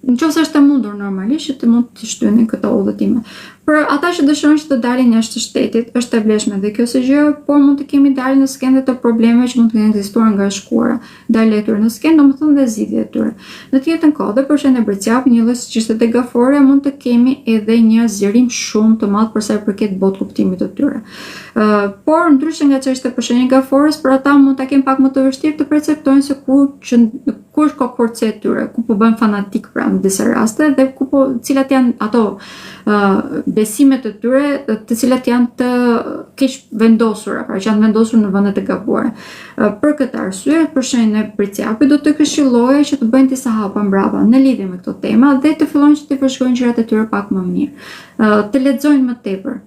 në qoftë se është e mundur normalisht që të mund të shtynin këto udhëtime. Për ata që dëshirojnë që të dalin jashtë shtetit, është e vlefshme dhe kjo gjë, por mund të kemi dalë në skende të problemeve që mund të ekzistuar nga shkuara. Dalë e tyre në skenë, domethënë dhe zgjidhjet e tyre. Në të njëjtën kohë, dhe për shembull Breciapi, një lloj siç ishte te Gafore, mund të kemi edhe një zgjerim shumë të madh për sa i përket botë kuptimit të tyre. Por ndryshe nga çështja për shembull Gaforës, për ata mund ta kenë pak më të vështirë të perceptojnë se ku është kokorce e tyre, ku po bën fanatik pra në disa raste dhe cilat janë ato besimet e tyre të cilat janë të keq vendosura, pra që janë vendosur në vende të gabuara. Për këtë arsye, për shembull në Breciapi do të këshilloja që të bëjnë disa hapa mbrapa në lidhje me këto tema dhe të fillojnë që të përshkruajnë gjërat e tyre pak më mirë, të lexojnë më tepër,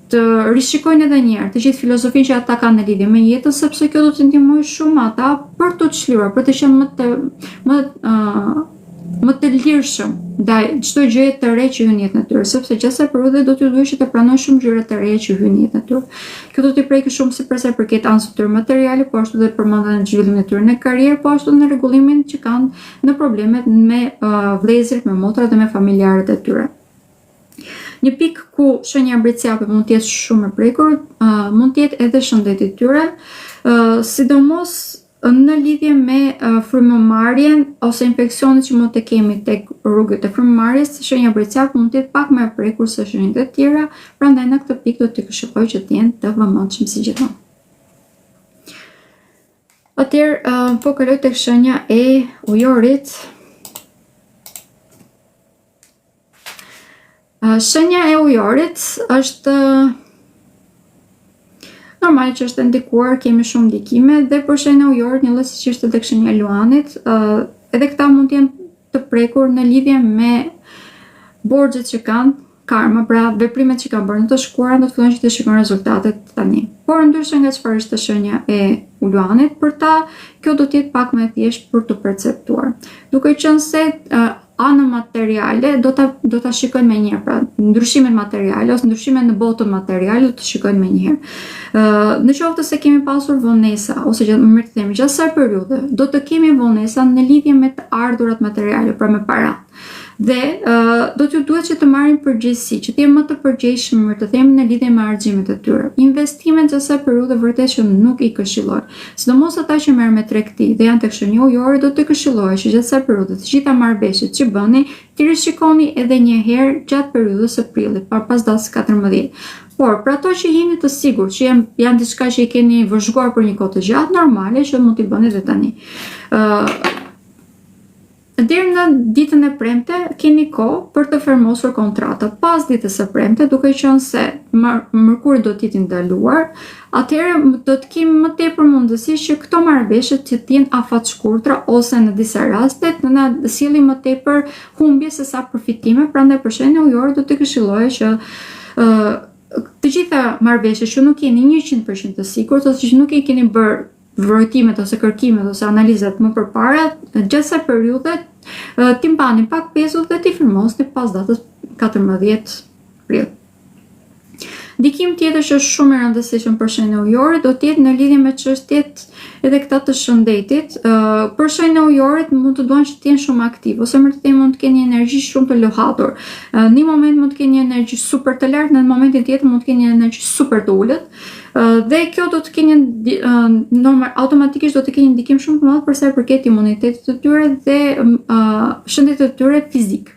të rishikojnë edhe një herë të gjithë filozofinë që ata kanë në lidhje me jetën, sepse kjo do të ndihmojë shumë ata për të çliruar, për të qenë më të lirshëm ndaj çdo gjëje të re që hyn në jetën e tyre, sepse gjatë kësaj periudhe do t'ju duhet që të pranojnë shumë gjëra të reja që hyn në jetën e tyre. Kjo do t'i prekë shumë si për sa i përket anës të tyre materiale, po ashtu edhe përmendën në zhvillimin e tyre në karrierë, po ashtu në rregullimin që kanë në problemet me vëllezërit, me motrat dhe me familjarët e tyre. Një pikë ku shenja Breciapi mund të jetë shumë e prekur, mund të jetë edhe shëndeti i tyre, sidomos në lidhje me frymëmarrjen ose infeksionet që mund të kemi tek rrugët e frymëmarrjes, shenja Breciapi mund të jetë pak më e prekur se shenjat e tjera, prandaj në këtë pikë do të këshilloj që të jenë të vëmendshëm si gjithmonë. Atëherë, po kaloj tek shenja e ujorit. Shenja e ujorit është normal që është ndikuar, kemi shumë ndikime dhe për shenja e ujorit një lloj siç ishte tek shenja e luanit, edhe këta mund të jenë të prekur në lidhje me borxhet që kanë, karma, pra veprimet që kanë bërë në të shkuara do të fillojnë që të shikojnë rezultatet tani. Por ndryshe nga çfarë është shenja e luanit, për ta kjo do të jetë pak më e thjeshtë për të perceptuar. Duke qenë se anën materiale do ta shikojnë më njëherë, pra ndryshimet materiale ose ndryshimet në botën materiale do të shikojnë më njëherë. Në qoftë se kemi pasur vonesa ose më mirë të themi gjatë asaj periudhe, do të kemi vonesa në lidhje me të ardhurat materiale, pra me paratë. Dhe do t'ju duhet që të marrin përgjegjësi, që të jenë më të përgjegjshëm, të themi në lidhje me argjimet e tyre. Investimet gjatë asaj periudhe vërtet që nuk i këshilloj. Sidomos ata që merren me tregti dhe janë tek shenja ujore, do të këshilloj që gjatë asaj periudhe të gjitha marrëveshjet që bëni, t'i rishikoni edhe një herë gjatë periudhës së prillit, pas datës 14. Por, për ato që jeni të sigurt që janë diçka që i keni vëzhguar për një kohë të gjatë, normale që mund t'i bëni edhe tani. Deri në ditën e premte keni kohë për të firmosur kontrata. Pas ditës së premte, duke qenë se Mërkuri do të jetë ndaluar, atëherë do të kemi më tepër mundësi që këto marrëveshje të jenë afat shkurtra ose në disa raste të na sillin më tepër humbje se sa përfitime. Prandaj për shenjën ujore do të këshilloj që të gjitha marrëveshjet që nuk jeni 100% të sigurt ose që nuk i keni bërë vërtimet ose kërkimet ose analizat më përpara, gjatë kësaj periudhe ti mbani pak pesu dhe ti firmosni pas datës 14 prill. Ndikim tjetër që është shumë i rëndësishëm për shenjën ujore do të jetë në lidhje me çështjet edhe këta të shëndetit. Për shenjën ujore mund të duan që të jenë shumë aktiv ose më të thënë mund të kenë një energji shumë të lohatur. Në një moment mund të kenë një energji super të lartë, në momentin tjetër mund të kenë një energji super të ulët. Dhe kjo do të kenë automatikisht do të kenë një ndikim shumë të madh për sa i përket imunitetit të tyre dhe shëndetit të tyre fizik.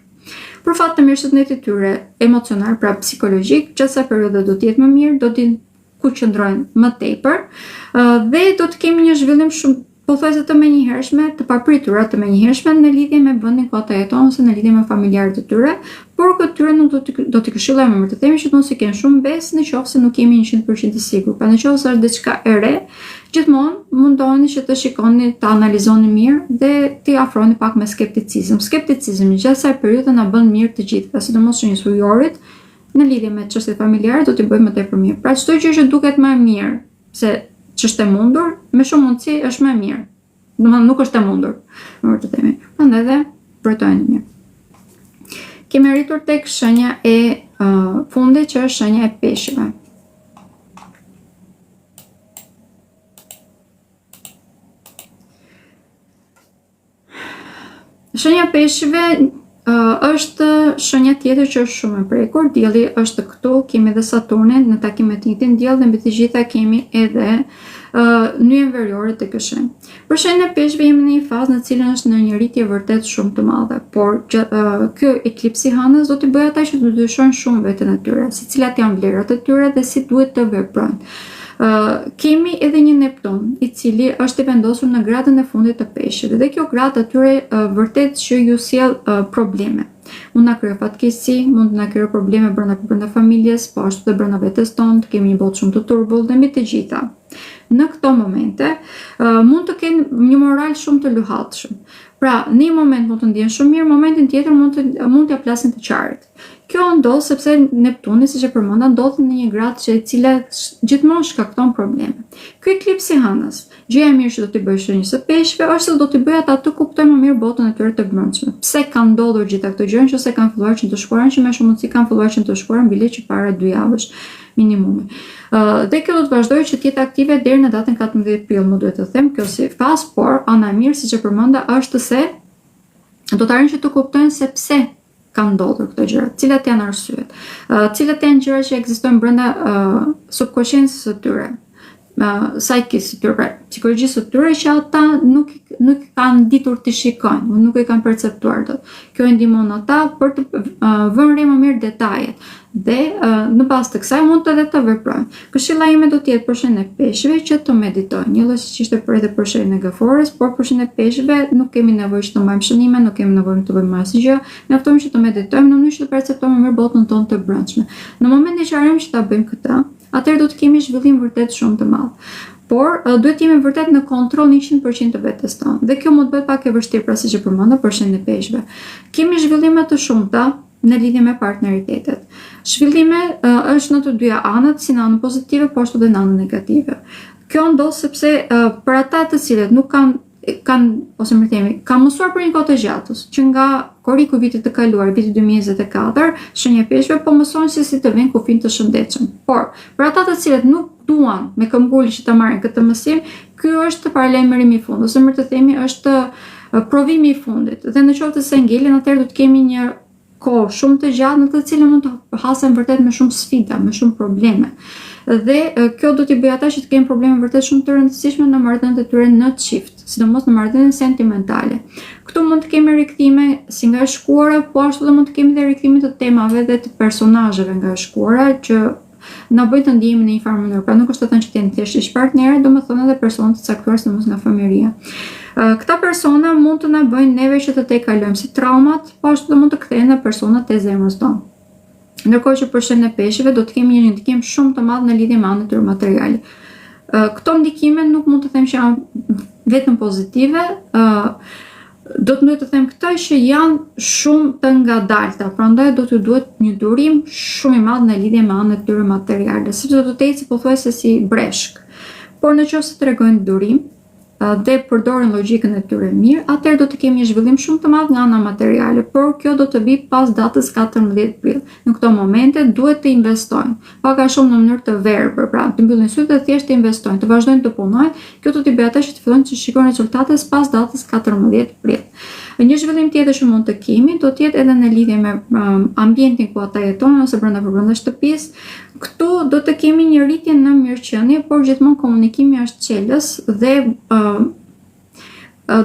Për fat të mirë shëndetit të tyre emocional, pra psikologjik, gjatë kësaj periudhe do të jetë më mirë, do të ku qëndrojnë më tepër dhe do të kemi një zhvillim shumë pothuajse të menjëhershme, të papritura të menjëhershme në lidhje me vendin ku ata jetojnë ose në lidhje me familjarët e tyre, por këtyre nuk do t'i këshillojmë më të themi që mos i kenë shumë besë nëse nuk jemi 100% të sigurt. Pa nëse është diçka e re, gjithmonë mundoheni që të shikoni, të analizoni mirë dhe t'i afroni pak me skepticizëm. Skepticizmi gjatë kësaj periudhe na bën mirë të gjithëve, sidomos shenjës ujorit, në lidhje me çështjet familjare do t'i bëjmë më tepër mirë. Pra çdo gjë që duket më e mirë se ç'është e mundur, me shumë mundësi është më e mirë. Domethënë nuk është e mundur, më vërtet të themi. Prandaj dhe vërtojeni mirë. Kemi arritur tek shenja e fundit që është shenja e peshqve. Shenja e peshqve është shenja tjetër që është shumë e prekur. Dielli është këtu, kemi edhe Saturnin në takim me të njëjtin diell dhe mbi të gjitha kemi edhe nyjen veriore të ky shenjë. Për shenjën e peshqve jemi në një fazë në cilën është në një rritje vërtet shumë të madhe, por ky eklipsi hënës do t'i bëjë ata që do të dyshojnë shumë veten e tyre, se cilat janë vlerat e tyre dhe si duhet të veprojnë. Kemi edhe një Neptun i cili është i vendosur në gradën e fundit të peshqit dhe kjo gradë atyre vërtet që ju sjell probleme. Mund na kryo fatkeqësi, mund na kryo probleme brenda familjes, po ashtu edhe brenda vetes tonë, kemi një botë shumë të turbull dhe mbi të gjitha. Në këto momente mund të kenë një moral shumë të luhatshëm. Pra, në një moment mund të ndjen shumë mirë, momentin tjetër mund t'ia plasin të qartë. Kjo ndodh sepse Neptuni, siç e përmenda, ndodh në një gradë që e cila gjithmonë shkakton probleme. Ky eklipsi hënës, gjëja e mirë që do t'i bëjë shenjës së peshqve është se do t'i bëjë ata të kuptojnë më mirë botën e tyre të brendshme. Pse kanë ndodhur gjitha këto gjëra, nëse kanë filluar që të shkuarën, që më shumë mundsi kanë filluar që të shkuarën bile që para 2 javësh minimumi. Dhe kjo do të vazhdojë që të jetë aktive deri në datën 14 prill, më duhet të them, kjo si fazë, por ana e mirë siç e përmenda është se do të arrijnë që të kuptojnë se pse kanë ndodhur këto gjëra, cilat janë arsyet, cilat janë gjëra që ekzistojnë brenda subconsciencës së tyre, psyche-së së tyre, psikologjisë së tyre që ata nuk kanë ditur të shikojnë, nuk e kanë perceptuar dot. Kjo i ndihmon ata për të vënë re më mirë detajet dhe në bazë të kësaj mund edhe të veprojnë. Këshilla ime do të jetë për shenjën e peshqve që të meditojnë, një lloj siç ishte edhe për shenjën e gafores, por për shenjën e peshqve nuk kemi nevojë që të mbajmë shënime, nuk kemi nevojë të bëjmë asnjë gjë, mjafton që të meditojmë në mënyrë që të perceptojmë më mirë botën tonë të brendshme. Në momentin që arrijmë që ta bëjmë këtë, atëherë do të kemi zhvillim vërtet shumë të madh. Por duhet jemi vërtet në kontroll 100% të vetes tonë. Dhe kjo mund të bëhet pak e vështirë, pra siç e përmenda për shenjën e peshqve. Kemi zhvillime të shumta në lidhje me partneritetet. Zhvillime është në të dyja anët, si në anën pozitive, po ashtu edhe në anën negative. Kjo ndodh sepse për ata të cilët nuk ose më themi, kanë mësuar për një kohë të gjatë, që nga korriku i vitit të kaluar, viti 2024, shenja e peshqve po mësojnë si të vinë kufin të shëndetshëm. Por për ata të cilët nuk duan me këmbgul që të marrin këtë mësim, ky është paralajmërimi i fundit, ose më të themi është provimi i fundit. Dhe në qoftë se ngelen, atëherë do të kemi një kohë shumë të gjatë në të cilën mund të hasen vërtet me shumë sfida, me shumë probleme. Dhe kjo do t'i bëjë ata që të kenë probleme vërtet shumë të rëndësishme në marrëdhëniet e tyre në çift, sidomos në marrëdhëniet sentimentale. Këtu mund të kemi rikthime si nga shkuara, po ashtu edhe mund të kemi edhe rikthime të temave dhe të personazheve nga shkuara që na bëjnë të ndihemi në një farë mënyrë. Pra nuk është të thënë që të jenë thjesht ish-partnerë, domethënë edhe persona të caktuar sidomos nga familja. Këta persona mund të na bëjnë neve që të tejkalojmë si traumat, po ashtu edhe mund të kthehen në personat e zemrës tonë. Ndërkohë që për shenjën e peshqve do të kemi një ndikim shumë të madh në lidhje me anën e tyre materiale. Këto ndikime nuk mund të them që janë vetëm pozitive, do të duhet të them këtë që janë shumë të ngadalta, prandaj do t'ju duhet një durim shumë i madh në lidhje me anën e tyre materiale, sepse do të ecë pothuajse si breshk. Por nëse tregojnë durim dhe përdorin logjikën e tyre mirë, atëherë do të kemi një zhvillim shumë të madh nga ana materiale, por kjo do të vijë pas datës 14 prill. Në këto momente duhet të investojnë, pak a shumë në mënyrë të verbër, pra të mbyllin sytë dhe thjesht të investojnë, të vazhdojnë të punojnë. Kjo do t'i bëjë ata që të fillojnë të shikojnë rezultatet pas datës 14 prill. Një zhvillim tjetër që mund të kemi do të jetë edhe në lidhje me ambientin ku ata jetojnë ose brenda shtëpisë. Këtu do të kemi një rritje në mirëqenie, por gjithmonë komunikimi është çelës dhe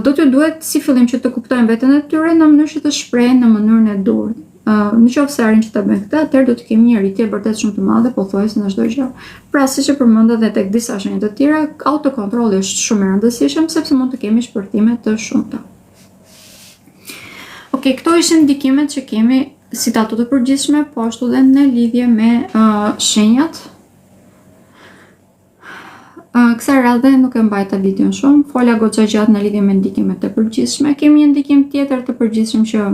do t'ju duhet si fillim që të kuptojnë veten e tyre në mënyrë që të shprehen në mënyrën e duhur. Në qoftë se arrin që ta bëjnë këtë, atëherë do të kemi një rritje vërtet shumë të madhe, pothuajse në çdo gjë. Pra, siç e përmenda edhe tek disa shenjë të tjera, autokontrolli është shumë i rëndësishëm sepse mund të kemi shpërthime të shumta. Okej, këto ishin ndikimet që kemi si datë të përgjithshme, po ashtu edhe në lidhje me shenjat. Kësaj radhe nuk e mbajta videon shumë, fola goxha gjatë në lidhje me ndikimet të përgjithshme. Kemi një ndikim tjetër të përgjithshëm që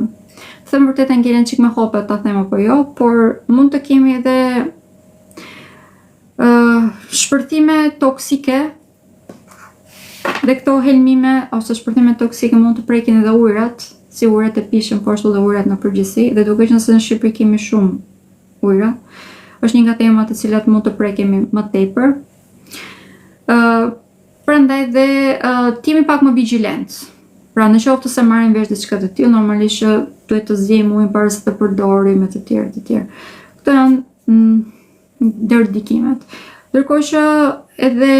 them vërtet ngelen çik me hope ta them apo jo, por mund të kemi edhe shpërthime toksike. Dhe këto helmime ose shpërthime toksike mund të prekin edhe ujërat, si ujërat e pishëm, po ashtu edhe ujërat në përgjithësi, dhe duke qenë se në Shqipëri kemi shumë ujëra, është një nga temat të cilat mund të prekemi më tepër. Prandaj dhe t'jemi pak më vigjilent. Pra në qoftë se marrim vesh diçka të tillë, normalisht duhet të zgjejmë ujin para se të përdorim e të tjerë. Këto janë ndër ndikimet. Ndërkohë që edhe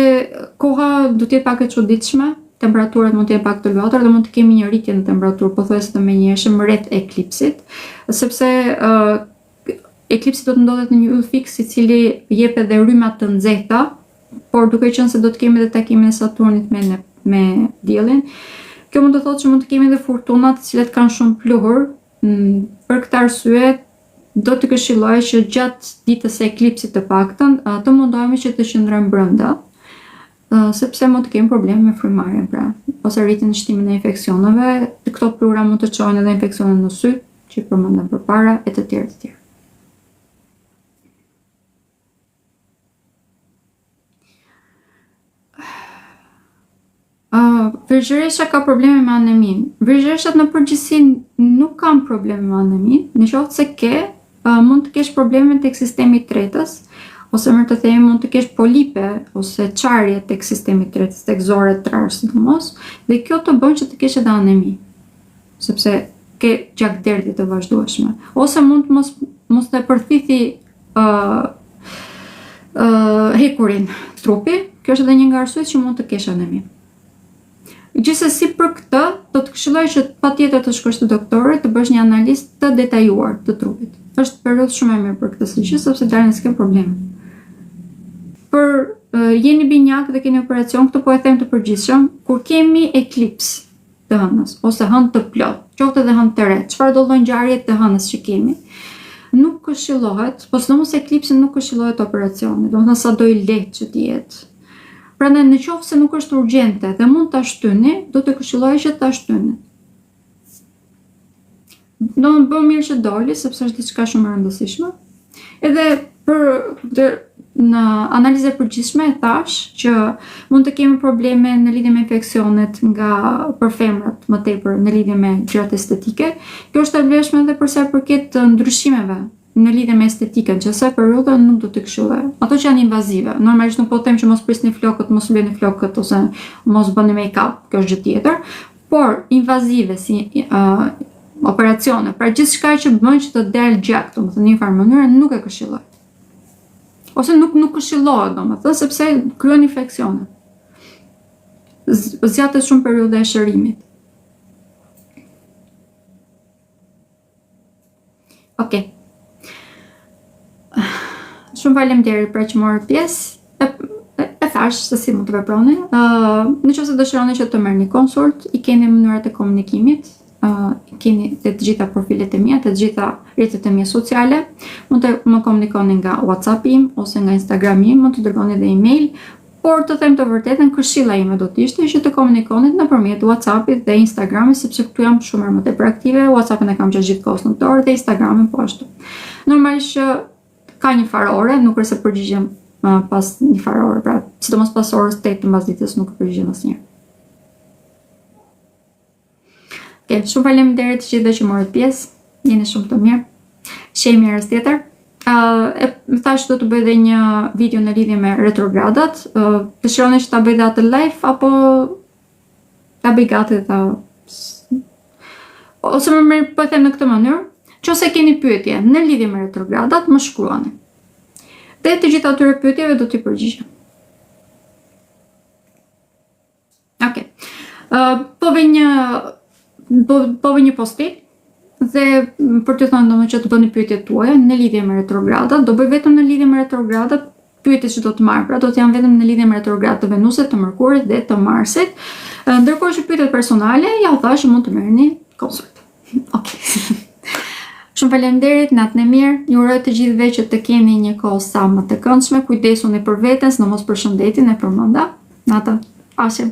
koha do të jetë pak e çuditshme, temperaturat mund të jenë pak të luatra dhe mund të kemi një rritje në temperaturë pothuajse të menjëhershëm rreth eklipsit, sepse eklipsi do të ndodhet në një yll fiks i cili jep edhe rryma të nxehta, por duke qenë se do të kemi edhe takimin e Saturnit me diellin, kjo mund të thotë që mund të kemi edhe furtuna të cilat kanë shumë pluhur. Për këtë arsye do të këshilloj që gjatë ditës së eklipsit të paktën të mundohemi që të qëndrojmë brenda, sepse mund të kemi probleme me frymarrjen, pra, ose rritjen e shtimin e infeksioneve. Këto pluhura mund të çojnë edhe infeksione në sy, që përmendëm përpara, e të tjerë. Virgjëresha ka probleme me anemin. Virgjëreshat në përgjithësi nuk kanë probleme me anemin, në qoftë se mund të kesh probleme tek sistemi i tretës, ose më të themi mund të kesh polipe ose çarje tek sistemi i tretës, tek zora e trarës sidomos, dhe kjo të bën që të kesh edhe anemi, sepse ke gjakderdhje të vazhdueshme, ose mund mos të përthithi hekurin trupi. Kjo është edhe një nga arsyet që mund të kesh anemi. Gjithsesi për këtë do të këshilloj që patjetër të shkosh te doktori të bësh një analizë të detajuar të trupit. Është periudhë shumë e mirë për këtë gjë sepse dalin s'ke probleme. Jeni binjak dhe keni operacion, këtë po e them të përgjithshëm, kur kemi eklips të hënës ose hënë të plot, qoftë edhe hënë të re, çfarë do lloj ngjarje të hënës që kemi, nuk këshillohet, po sidomos eklipsin nuk këshillohet operacioni, domethënë sado i lehtë që të jetë. Prandaj në qoftë se nuk është urgjente dhe mund ta shtyni, do të këshilloj që ta shtyni. Do të bëj mirë që doli, sepse është diçka shumë e rëndësishme. Edhe në analizë përgjithshme e thash që mund të kemi probleme në lidhje me infeksionet për femrat më tepër në lidhje me gjërat estetike. Kjo është e vlefshme edhe për sa i përket ndryshimeve në lidhje me estetikën, që sa periudha nuk do të këshilloj. Ato që janë invazive, normalisht nuk po them që mos prisni flokët, mos uleni flokët ose mos bëni make-up, kjo është gjë tjetër, por invazive si operacione, pra gjithçka që bën që të dalë gjak, domethënë në një farë mënyrë nuk e këshilloj. Ose nuk këshillohet, domethënë, sepse kryen infeksione. Zgjatet shumë periudha e shërimit. Okej. Shumë faleminderit për që morët pjesë. E thash se si mund të veproni. Nëse dëshironi që të merrni konsult, i keni mënyrat e komunikimit, keni të gjitha profilet e mia, të gjitha rrjetet e mia sociale. Mund të më komunikoni nga WhatsApp im ose nga Instagram im, mund të dërgoni edhe email, por të them të vërtetën, këshilla ime do të ishte që të komunikonit nëpërmjet WhatsAppit dhe Instagramit, sepse këtu jam shumë më tepër aktive. WhatsAppin e kam gjatë gjithë kohës në dorë dhe Instagramin po ashtu. Normalisht që ka një farë ore, nuk është se përgjigjem pas një farë ore, pra sidomos pas orës 8 të mbasdites nuk përgjigjem asnjëherë. Okej, shumë faleminderit të gjithëve që morët pjesë. Jeni shumë të mirë. Shihemi herës tjetër. Më thash do të bëj edhe një video në lidhje me retrogradat. Dëshironi që ta bëj atë live apo ta bëj gati ose më mirë po them në këtë mënyrë. Nëse keni pyetje në lidhje me retrogradat, më shkruani. Dhe të gjitha atyre pyetjeve do t'i përgjigjem. Okej. Po vë një postim dhe për të thënë domethënë që të bëni pyetjet tuaja në lidhje me retrogradat, do bëj vetëm në lidhje me retrogradat, pyetjet që do të marr, pra do të janë vetëm në lidhje me retrogradat të Venusit, të Mërkurit dhe të Marsit. Ndërkohë që pyetjet personale, ja u thash që mund të merrni konsult. Okej. Shumë faleminderit, natën e mirë. Ju uroj të gjithëve që të keni një kohë sa më të këndshme. Kujdesuni për veten, sidomos për shëndetin e përmenda. Natën. Paqe.